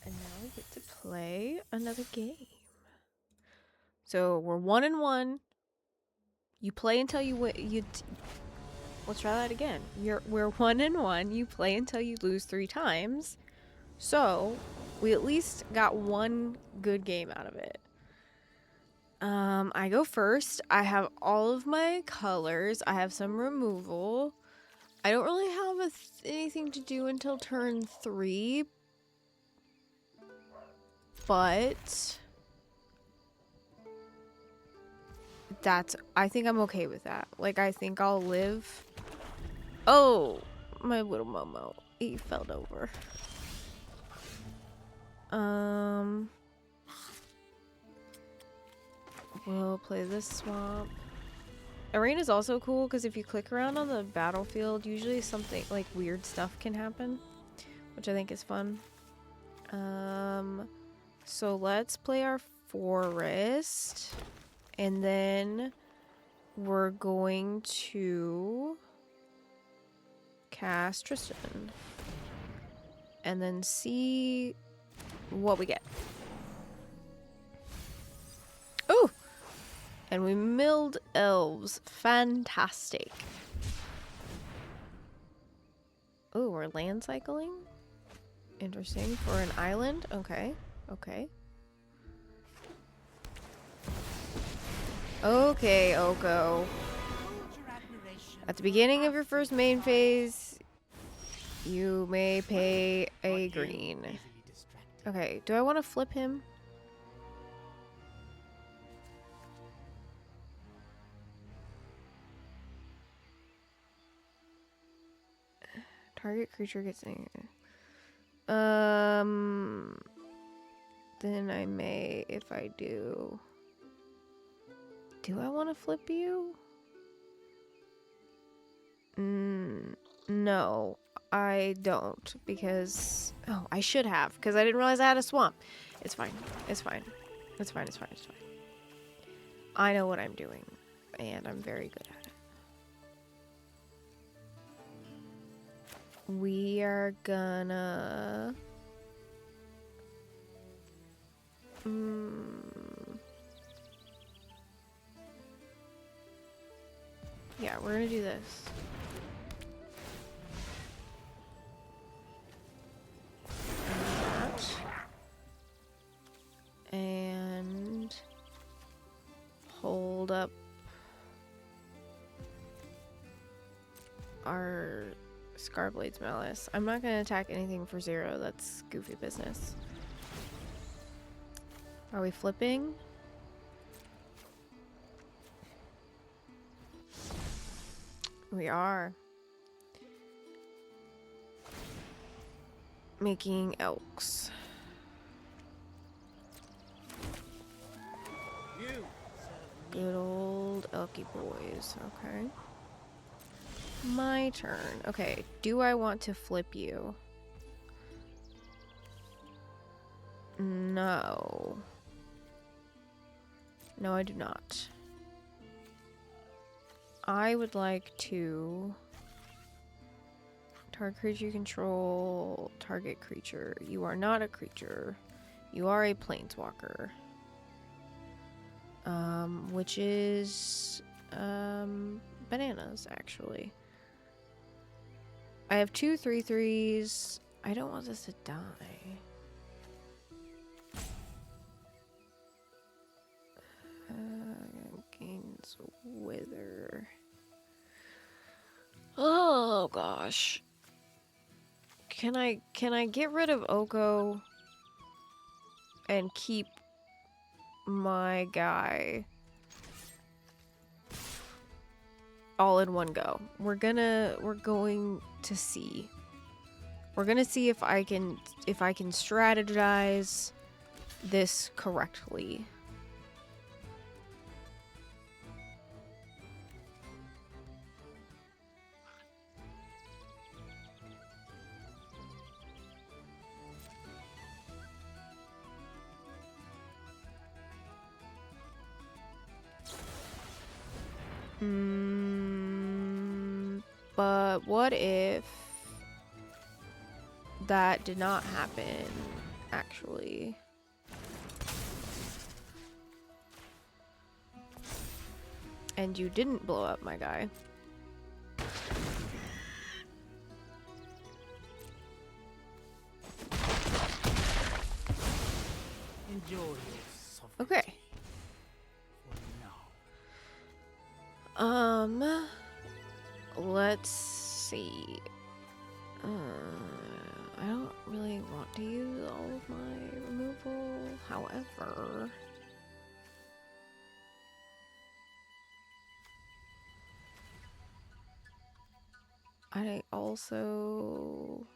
And now we get to play another game. So we're 1-1. You play until you win. Let's try that again. We're 1-1. You play until you lose 3 times. So we at least got one good game out of it. I go first. I have all of my colors. I have some removal. I don't really have anything to do until turn 3. But I think I'm okay with that. Like, I think I'll live. Oh, my little Momo. He fell over. We'll play this swamp. Arena's also cool because if you click around on the battlefield, usually something like weird stuff can happen, which I think is fun. So let's play our forest, and then we're going to cast Tristan, and then see what we get. Oh! And we milled elves. Fantastic. Oh, we're land cycling? Interesting. For an island? Okay. Okay. Okay, Oko. At the beginning of your first main phase, you may pay a green. Okay, do I want to flip him? Target creature gets angry. Then I may, if I do. Do I want to flip you? No, I don't, because... oh, I should have, because I didn't realize I had a swamp. It's fine. It's fine. It's fine. It's fine. It's fine. I know what I'm doing, and I'm very good at it. We are gonna... yeah, we're gonna do this. And hold up our Scarblade's Malice. I'm not gonna attack anything for 0. That's goofy business. Are we flipping? We are. Making elks. Good old elky boys. Okay. My turn. Okay, do I want to flip you? No. No, I do not. I would like to... target creature you control. Target creature. You are not a creature. You are a planeswalker. Which is... bananas, actually. I have 2 3/3s. I don't want this to die. Gains wither. Oh gosh. Can I get rid of Oko and keep my guy all in one go? We're going to see. We're gonna see if I can strategize this correctly. But what if that did not happen, actually? And you didn't blow up my guy. Enjoy your sovereignty. Okay. For now. Let's see. I don't really want to use all of my removal. However, I also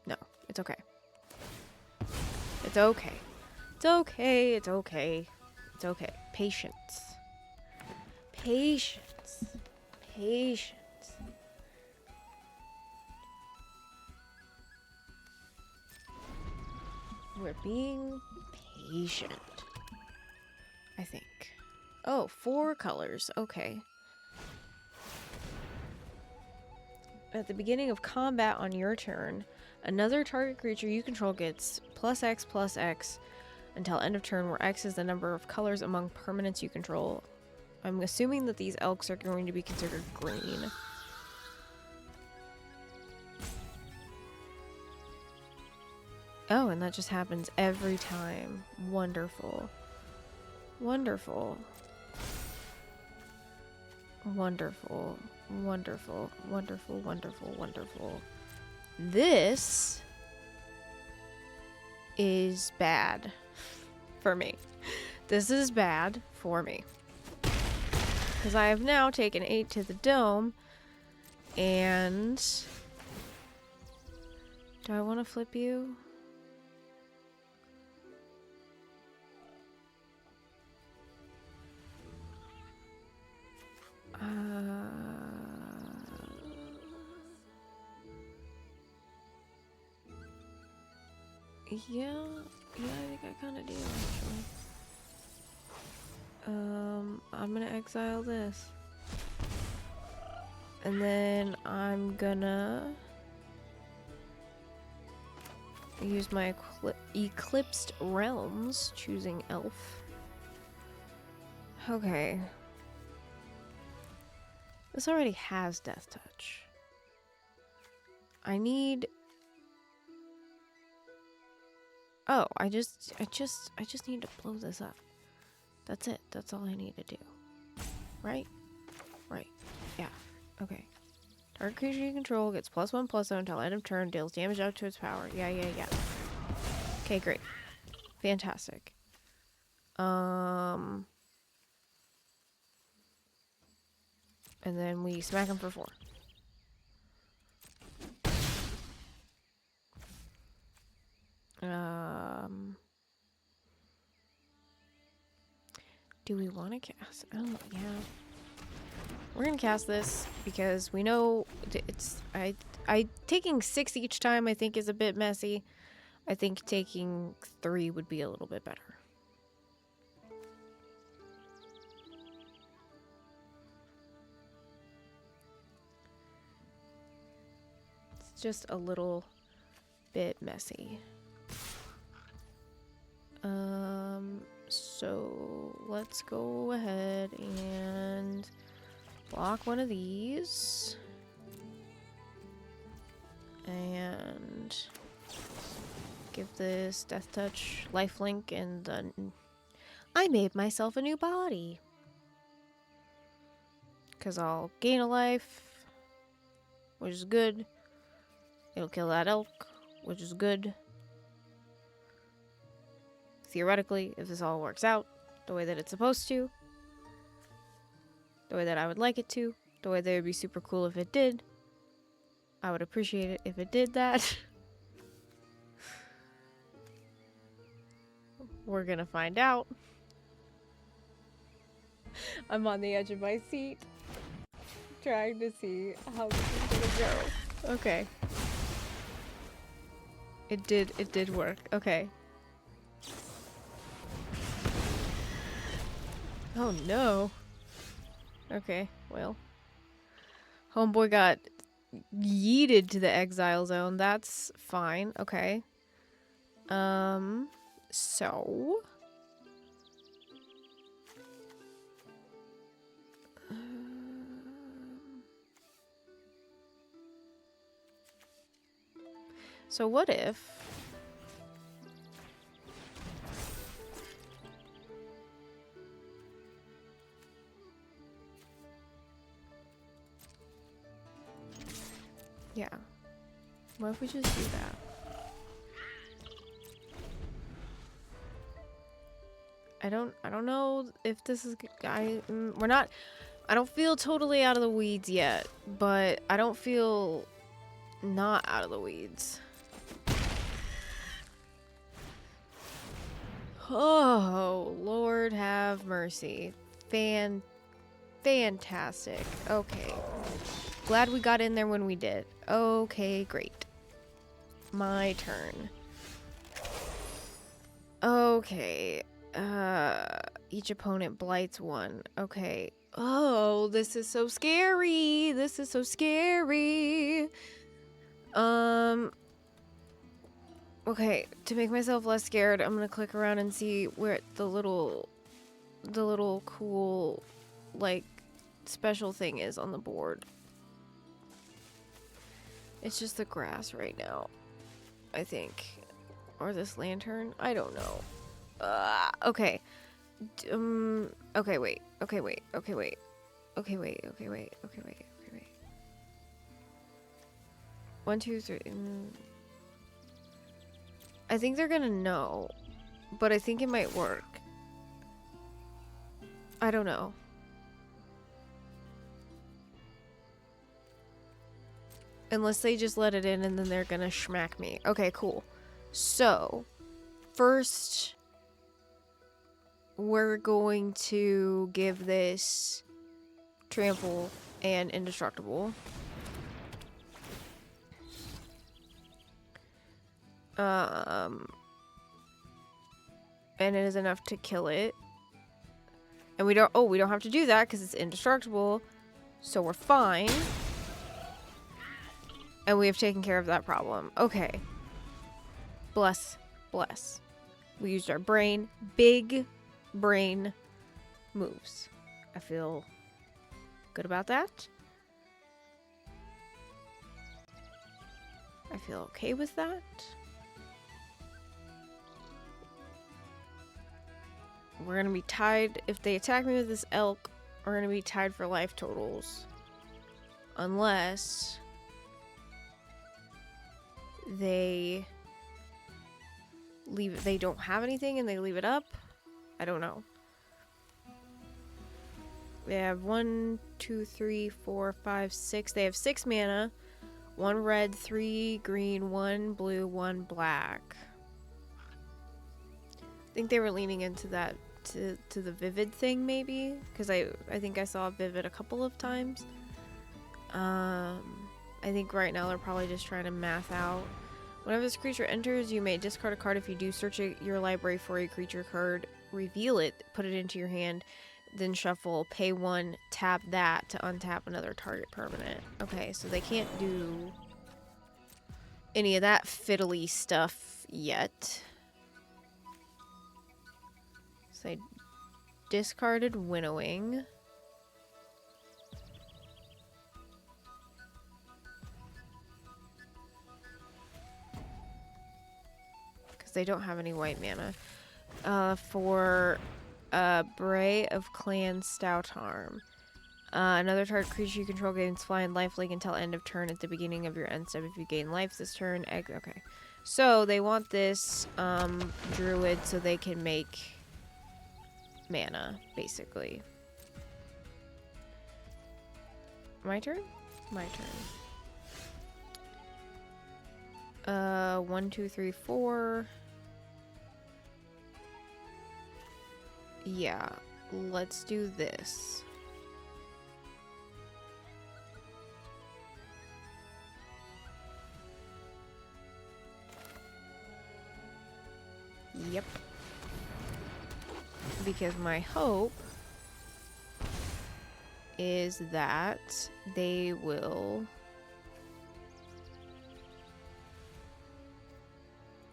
no, it's okay. It's okay. It's okay. It's okay. It's okay. Patience. Patience. Patience. We're being patient. I think. Oh, 4 colors. Okay. At the beginning of combat on your turn, another target creature you control gets +X until end of turn, where X is the number of colors among permanents you control. I'm assuming that these elks are going to be considered green. Oh, and that just happens every time. Wonderful. Wonderful. Wonderful. Wonderful. Wonderful. Wonderful. Wonderful. This is bad for me. This is bad for me. Because I have now taken 8 to the dome. And do I want to flip you? Yeah, I think I kind of do, actually. I'm gonna exile this. And then I'm gonna use my Eclipsed Realms, choosing Elf. Okay. This already has Death Touch. I need... Oh, I just need to blow this up. That's it. That's all I need to do. Right? Right. Yeah. Okay. Target creature you control gets +1/+0 until end of turn, deals damage up to its power. Yeah. Okay, great. Fantastic. And then we smack him for 4. Do we want to cast? Oh, yeah. We're gonna cast this because we know it's I taking 6 each time I think is a bit messy. I think taking 3 would be a little bit better. It's just a little bit messy. So let's go ahead and block one of these. And give this Death Touch lifelink, and then I made myself a new body. Because I'll gain a life, which is good. It'll kill that elk, which is good. Theoretically, if this all works out the way that it's supposed to, the way that I would like it to, the way that it would be super cool if it did, I would appreciate it if it did that. We're gonna find out. I'm on the edge of my seat, trying to see how this is gonna go. Okay. It did work. Okay. Oh no. Okay, well. Homeboy got yeeted to the exile zone. That's fine. Okay. So. So what if... Yeah. What if we just do that? I don't know if this is... we're not... I don't feel totally out of the weeds yet, but I don't feel not out of the weeds. Oh, Lord have mercy. Fantastic. Okay. Glad we got in there when we did. Okay, great. My turn. Okay. Each opponent blights one. Okay. Oh, this is so scary. This is so scary. Okay, to make myself less scared, I'm gonna click around and see where the little cool, like, special thing is on the board. It's just the grass right now, I think. Or this lantern? I don't know. Okay. Okay, wait. Okay, wait. Okay, wait. Okay, wait. Okay, wait. Okay, wait. Okay, wait. 1, 2, 3. I think they're gonna know, but I think it might work. I don't know. Unless they just let it in and then they're gonna schmack me. Okay, cool. So, first, we're going to give this trample and indestructible. And it is enough to kill it. And we don't have to do that because it's indestructible. So we're fine. And we have taken care of that problem. Okay. Bless. Bless. We used our brain. Big brain moves. I feel good about that. I feel okay with that. We're gonna be tied. If they attack me with this elk, we're gonna be tied for life totals. Unless they leave it, they don't have anything and they leave it up. I don't know. They have 1, 2, 3, 4, 5, 6. They have 6 mana. 1 red, 3 green, 1 blue, 1 black. I think they were leaning into that to the vivid thing maybe, because I think I saw vivid a couple of times. I think right now they're probably just trying to math out. Whenever this creature enters, you may discard a card. If you do, search your library for a creature card, reveal it, put it into your hand, then shuffle, pay 1, tap that to untap another target permanent. Okay, so they can't do any of that fiddly stuff yet. So they discarded winnowing. Because they don't have any white mana. For Bray of Clan Stoutarm. Another target creature you control gains flying lifelink until end of turn at the beginning of your end step. If you gain life this turn, okay. So they want this druid so they can make mana, basically. My turn? My turn. 1, 2, 3, 4. Yeah, let's do this. Yep. Because my hope is that they will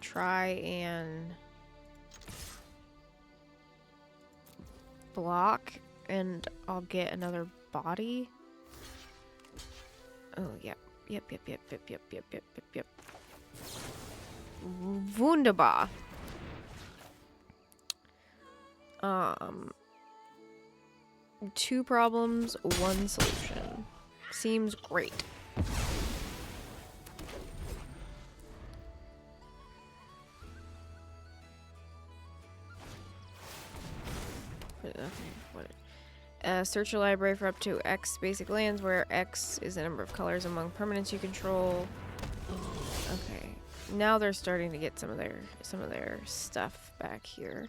try and block and I'll get another body. Oh, yep. Yep. Wunderbar. Two problems, one solution. Seems great. Search your library for up to X basic lands, where X is the number of colors among permanents you control. Okay, now they're starting to get some of their stuff back here.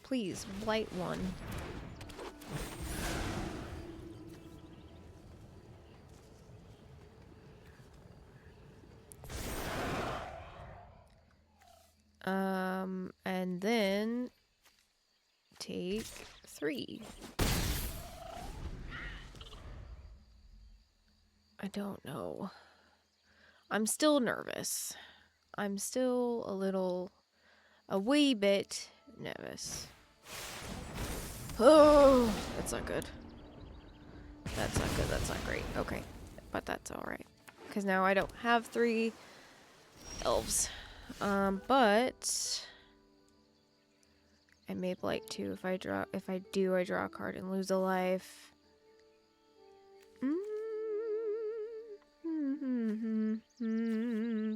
Please, blight one. And then take 3. I don't know. I'm still nervous. I'm still a wee bit nervous. Oh, that's not good. That's not good. That's not great. Okay, but that's all right. Because now I don't have 3 elves. But I may blight 2 if I draw. If I do, I draw a card and lose a life.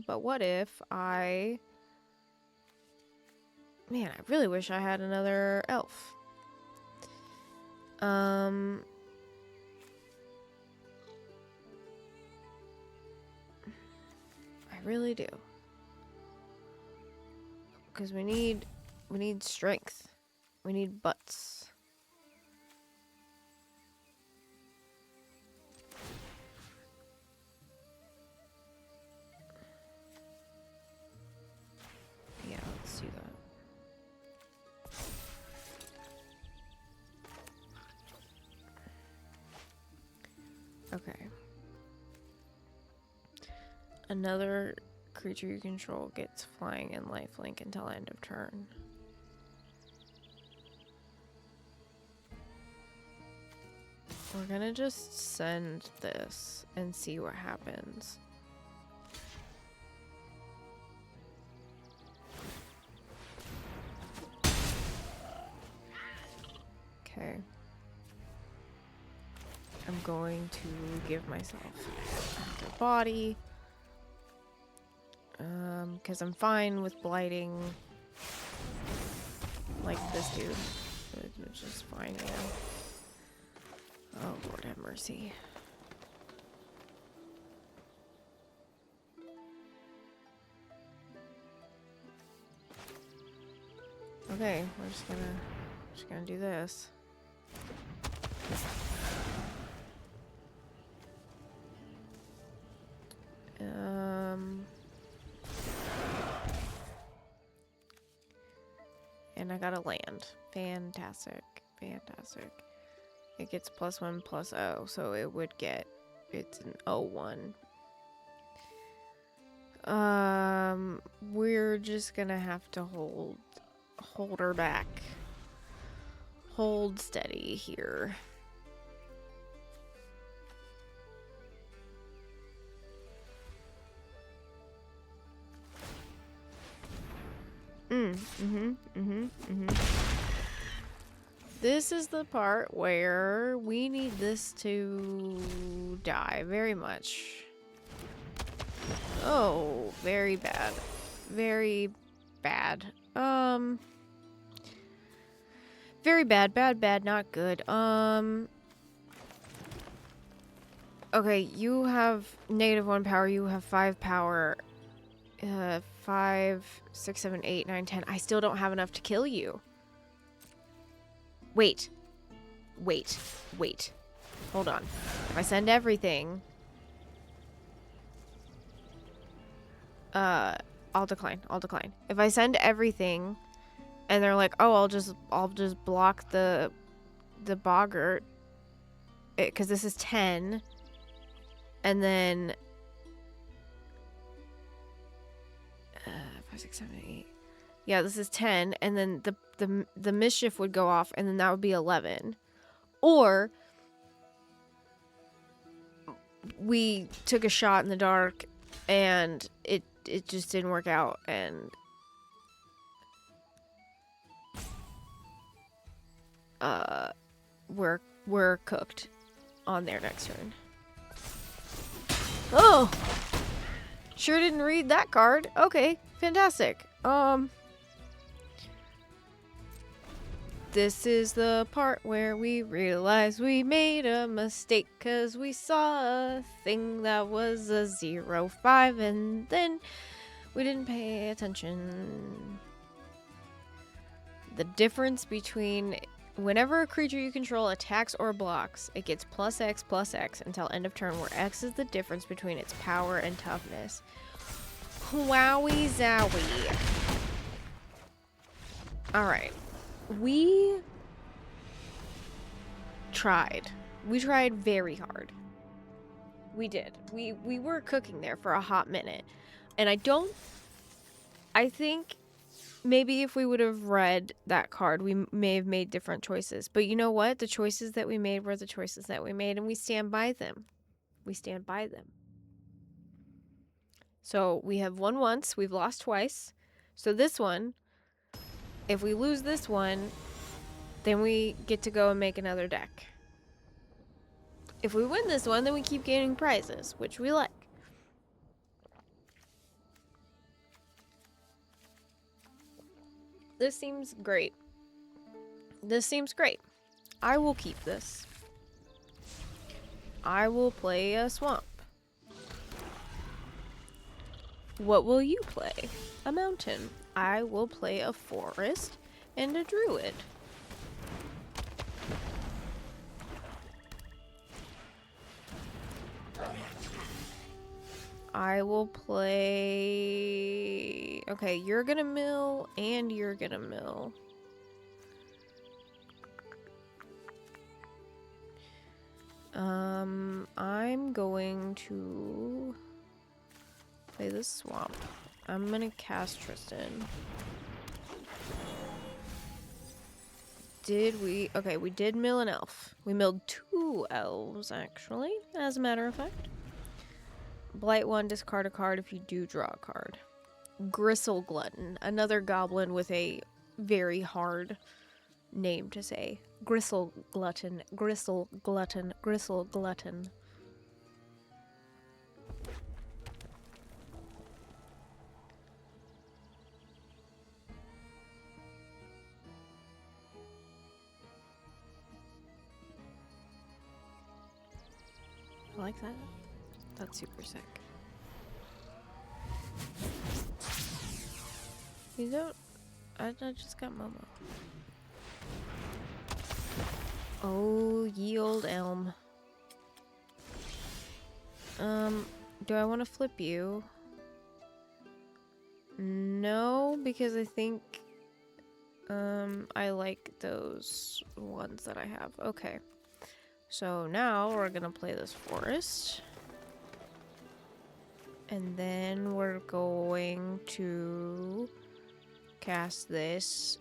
But what if I... Man, I really wish I had another elf. I really do. Because we need strength. We need butts. Yeah, let's do that. Okay. Another creature you control gets flying and lifelink until end of turn. We're gonna just send this and see what happens. Okay. I'm going to give myself another body. Because I'm fine with blighting like this dude. Which is fine, yeah. Oh, Lord have mercy. Okay, we're just gonna do this. And I got a land. Fantastic. Fantastic. It gets +1/+0, so it would get it's an 0-1. We're just gonna have to hold her back. Hold steady here. This is the part where we need this to die very much. Oh, very bad. Very bad. Very bad, bad, not good. Okay, you have -1 power, you have 5 power. 5, 6, 7, 8, 9, 10. I still don't have enough to kill you. Wait. Hold on. If I send everything... I'll decline. If I send everything, and they're like, oh, I'll just block the boggart, because this is 10, and then 5, 6, 7, 8. Yeah, this is 10, and then the mischief would go off, and then that would be 11. Or we took a shot in the dark, and it just didn't work out, and we're cooked on their next turn. Oh, sure didn't read that card. Okay, fantastic. This is the part where we realize we made a mistake because we saw a thing that was a 0-5 and then we didn't pay attention. The difference between whenever a creature you control attacks or blocks, it gets +X until end of turn, where X is the difference between its power and toughness. Wowie zowie. Alright. We tried. We tried very hard. We did. We were cooking there for a hot minute. And I think maybe if we would have read that card, we may have made different choices. But you know what? The choices that we made were the choices that we made, and we stand by them. So we have won once, we've lost twice. So this one, if we lose this one, then we get to go and make another deck. If we win this one, then we keep gaining prizes, which we like. This seems great. I will keep this. I will play a swamp. What will you play? A mountain. I will play a forest and a druid. I will play... Okay, you're gonna mill and you're gonna mill. I'm going to play this swamp. I'm gonna cast Tristan. Did we... Okay, we did mill an elf. We milled 2 elves, actually, as a matter of fact. Blight 1, discard a card if you do draw a card. Gristle Glutton, another goblin with a very hard name to say. Gristle Glutton. I like that. That's super sick. You don't... I just got Momo. Oh, ye old elm. Do I want to flip you? No, because I think... I like those ones that I have. Okay. So now we're gonna play this forest. And then we're going to cast this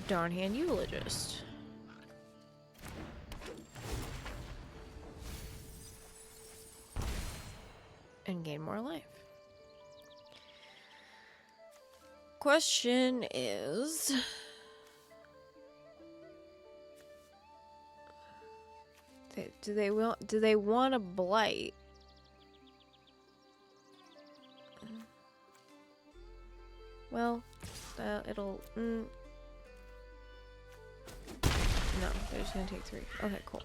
Darnhand Eulogist. And gain more life. Question is... Do they want a blight? Well, it'll... No, they're just gonna take 3. Okay, cool.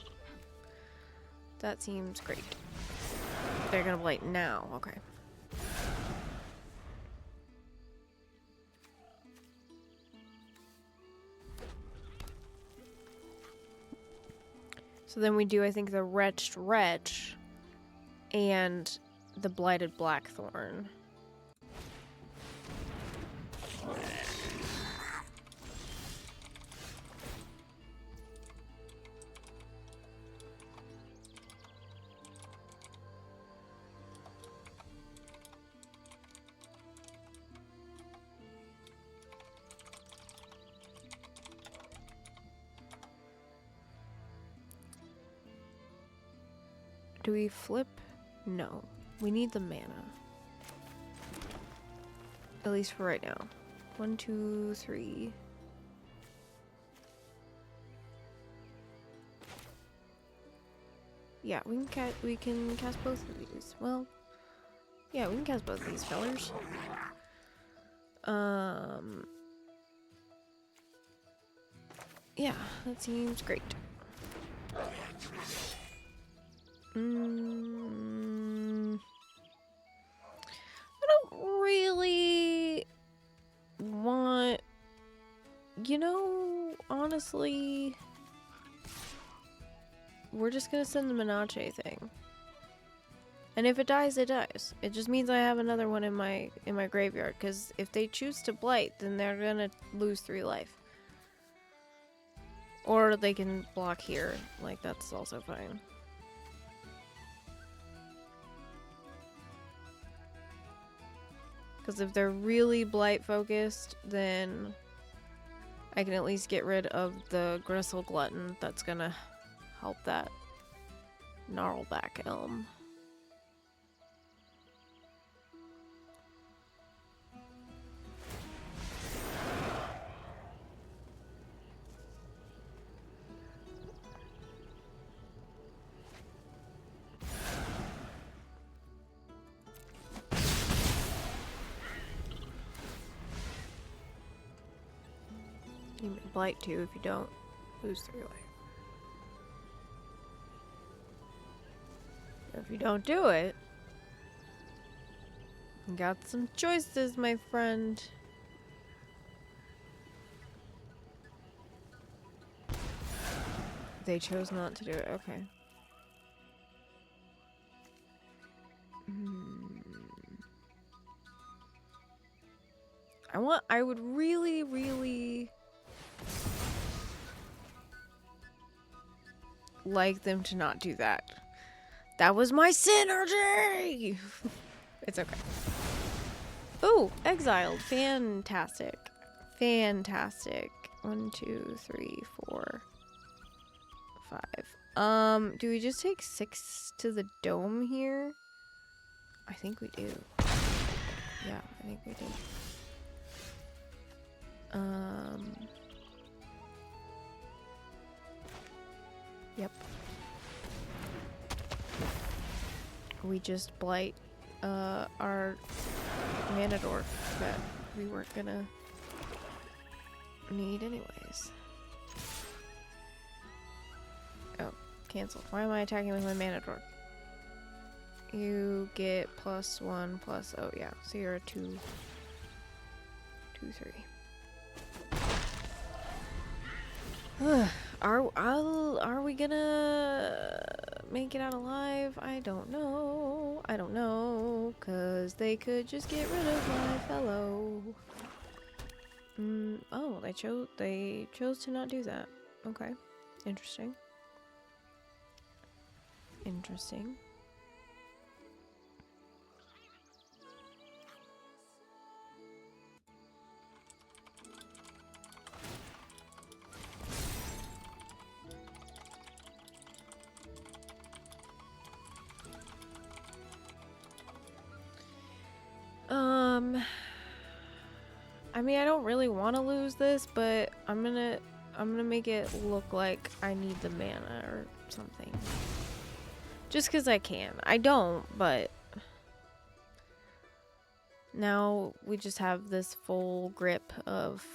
That seems great. They're gonna blight now, okay. So then we do, I think, the Wretched Wretch and the Blighted Blackthorn. Do we flip? No. We need the mana. At least for right now. 1, 2, 3. Yeah, we can cast both of these. Well, yeah, we can cast both of these fellers. Yeah, that seems great. I don't really want, you know, honestly, we're just gonna send the Menachie thing. And if it dies, it dies. It just means I have another one in my graveyard, because if they choose to blight, then they're gonna lose 3 life. Or they can block here, like that's also fine. Because if they're really blight focused, then I can at least get rid of the Gristle Glutton. That's gonna help that Gnarlback Elm. You may blight too if you don't lose 3 life. If you don't do it, you got some choices, my friend. They chose not to do it. Okay. I would really, really like them to not do that. That was my synergy! It's okay. Oh, exiled. Fantastic. Fantastic. 1, 2, 3, 4, 5. Do we just take 6 to the dome here? I think we do. Yeah, I think we do. Yep. We just blight our mana dwarf that we weren't gonna need anyways. Oh, cancel. Why am I attacking with my mana dwarf? You get +1 plus, oh yeah, so you're a 2, 3. Are we gonna make it out alive? I don't know. I don't know, cause they could just get rid of my fellow. Oh, they chose to not do that. Okay, interesting. Interesting. I mean, I don't really want to lose this, but I'm gonna make it look like I need the mana or something. Just because I can. I don't, but now we just have this full grip of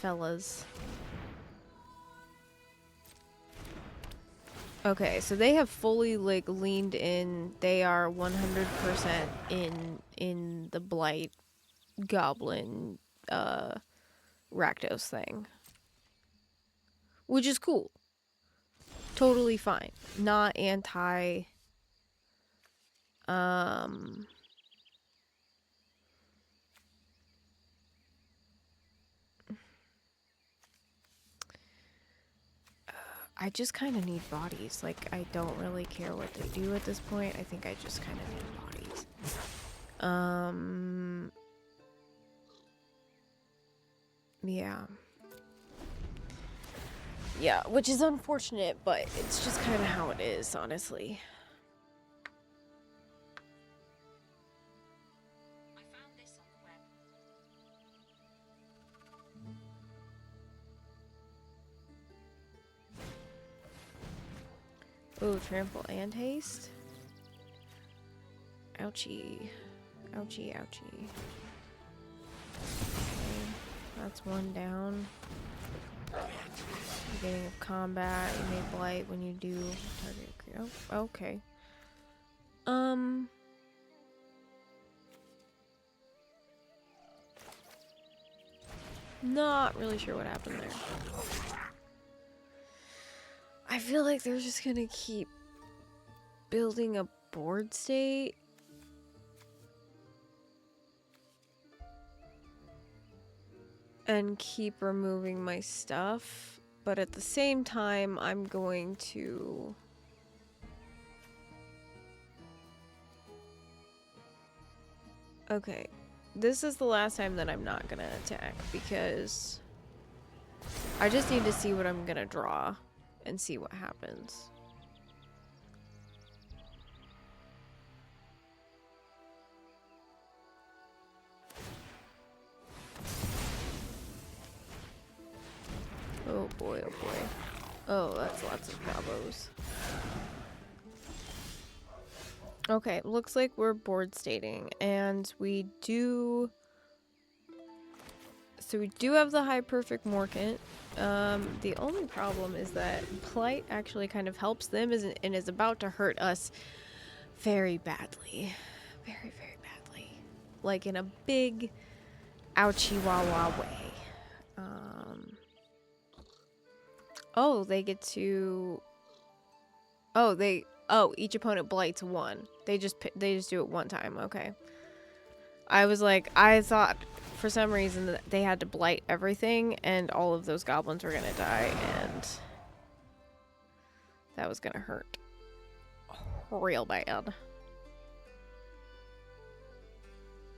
fellas. Okay, so they have fully like leaned in. They are 100% in the Blight Goblin Rakdos thing. Which is cool. Totally fine. Not anti I just kind of need bodies. Like, I don't really care what they do at this point. I think I just kind of need bodies. Yeah. Yeah, which is unfortunate, but it's just kind of how it is, honestly. Ooh, trample and haste. Ouchie. Ouchie, ouchie. Okay, that's one down. Beginning of combat, you may blight when you do target. Oh, okay. Not really sure what happened there. I feel like they're just gonna keep building a board state. And keep removing my stuff. But at the same time, I'm going to... Okay. This is the last time that I'm not gonna attack because I just need to see what I'm gonna draw and see what happens. Oh boy, oh boy. Oh, that's lots of gobos. Okay, looks like we're board stating, and we do... So we do have the high perfect Morkant. The only problem is that Blight actually kind of helps them and is about to hurt us very badly. Very, very badly. Like in a big ouchie wah wah way. Oh, they get to... Oh, each opponent blights one. They just do it one time. Okay. I was like, I thought for some reason that they had to blight everything and all of those goblins were gonna die and that was gonna hurt real bad.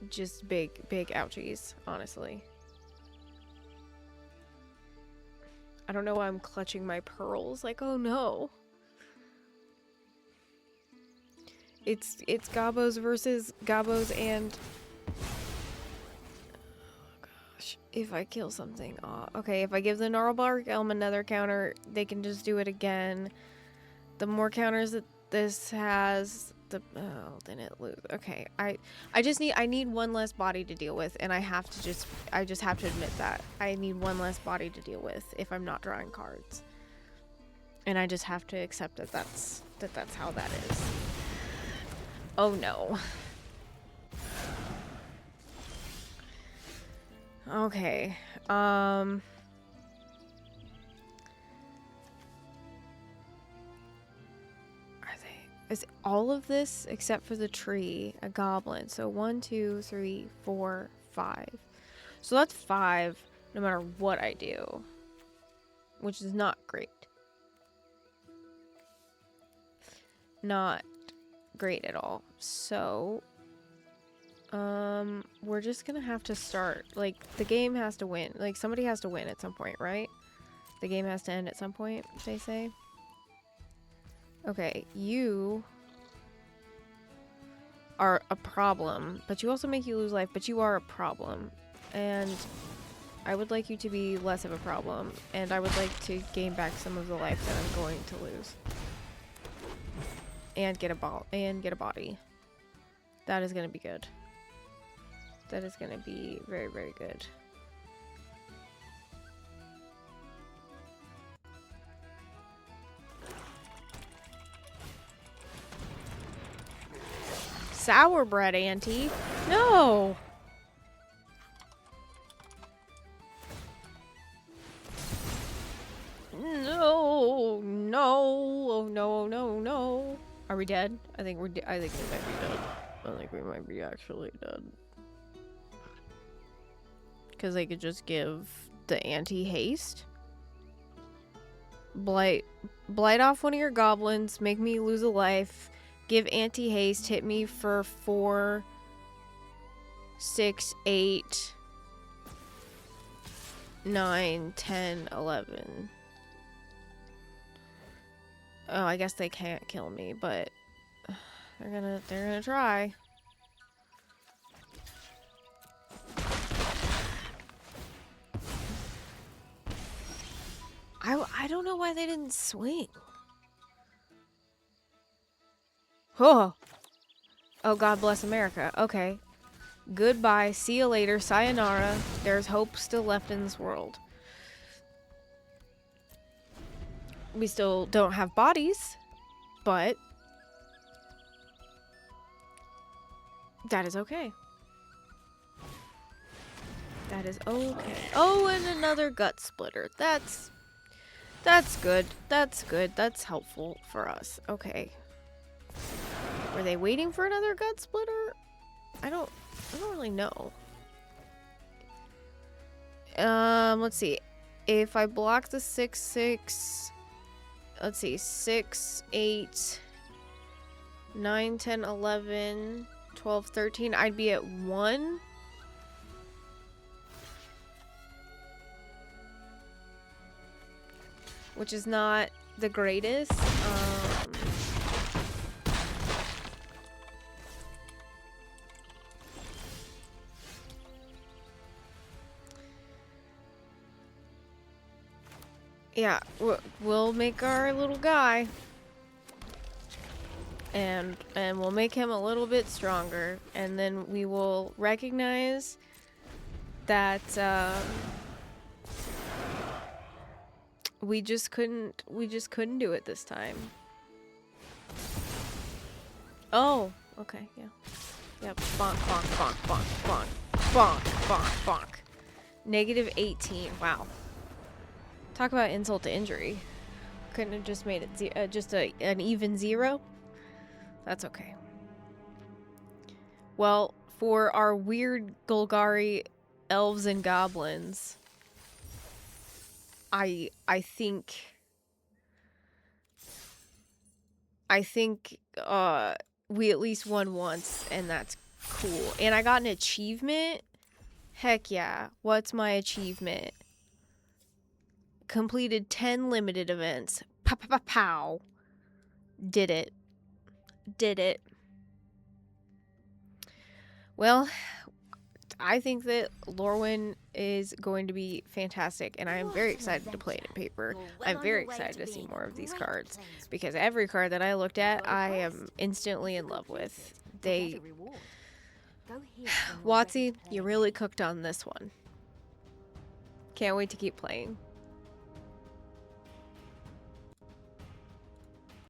Just big ouchies, honestly. I don't know why I'm clutching my pearls. Like, oh no. It's Gobos versus Gobos and... Oh gosh. If I kill something... Oh, okay, if I give the Gnarlbark Elm another counter, they can just do it again. The more counters that this has... Oh, then it loses. Okay, I need one less body to deal with, and I just have to admit that. I need one less body to deal with if I'm not drawing cards. And I just have to accept that that's how that is. Oh no. Okay. Is all of this except for the tree a goblin? So 1, 2, 3, 4, 5. So that's 5 no matter what I do, which is not great. not great at all. So, we're just gonna have to start. Like, the game has to win. Like, somebody has to win at some point, right? The game has to end at some point, they say. Okay, you are a problem, but you also make you lose life, but you are a problem. And I would like you to be less of a problem, and I would like to gain back some of the life that I'm going to lose. And get a ball and get a body. That is gonna be good. That is gonna be very, very good. Sour bread, Auntie. No. No, no, oh no, no, no. Are we dead? I think we're. I think we might be dead. I think we might be actually dead. Because they could just give the anti-haste. Blight off one of your goblins. Make me lose a life. Give anti-haste. Hit me for 4, 6, 8, 9, 10, 11. Oh, I guess they can't kill me, but they're gonna try. I don't know why they didn't swing. Oh. Oh, God bless America. Okay. Goodbye. See you later. Sayonara. There's hope still left in this world. We still don't have bodies, but that is okay. That is okay. Oh, and another gut splitter. That's good. That's good. That's helpful for us. Okay. Were they waiting for another gut splitter? I don't really know. Let's see. If I block the 6, 6, let's see, 6, 8, 9, 10, 11, 12, 13, I'd be at 1. Which is not the greatest. Yeah, we'll make our little guy. And we'll make him a little bit stronger. And then we will recognize that, we just couldn't do it this time. Oh, okay, yeah. Yep, bonk, bonk, bonk, bonk, bonk, bonk, bonk, bonk. Negative 18, wow. Talk about insult to injury. Couldn't have just made it just an even 0? That's okay. Well, for our weird Golgari elves and goblins, I think we at least won once, and that's cool. And I got an achievement. Heck yeah. What's my achievement? Completed 10 limited events. Pow, pow, pow, pow. Did it. Did it. Well, I think that Lorwyn is going to be fantastic, and I am very excited to play it in paper. I'm very excited to see more of these cards, because every card that I looked at, I am instantly in love with. Watsy, you really cooked on this one. Can't wait to keep playing.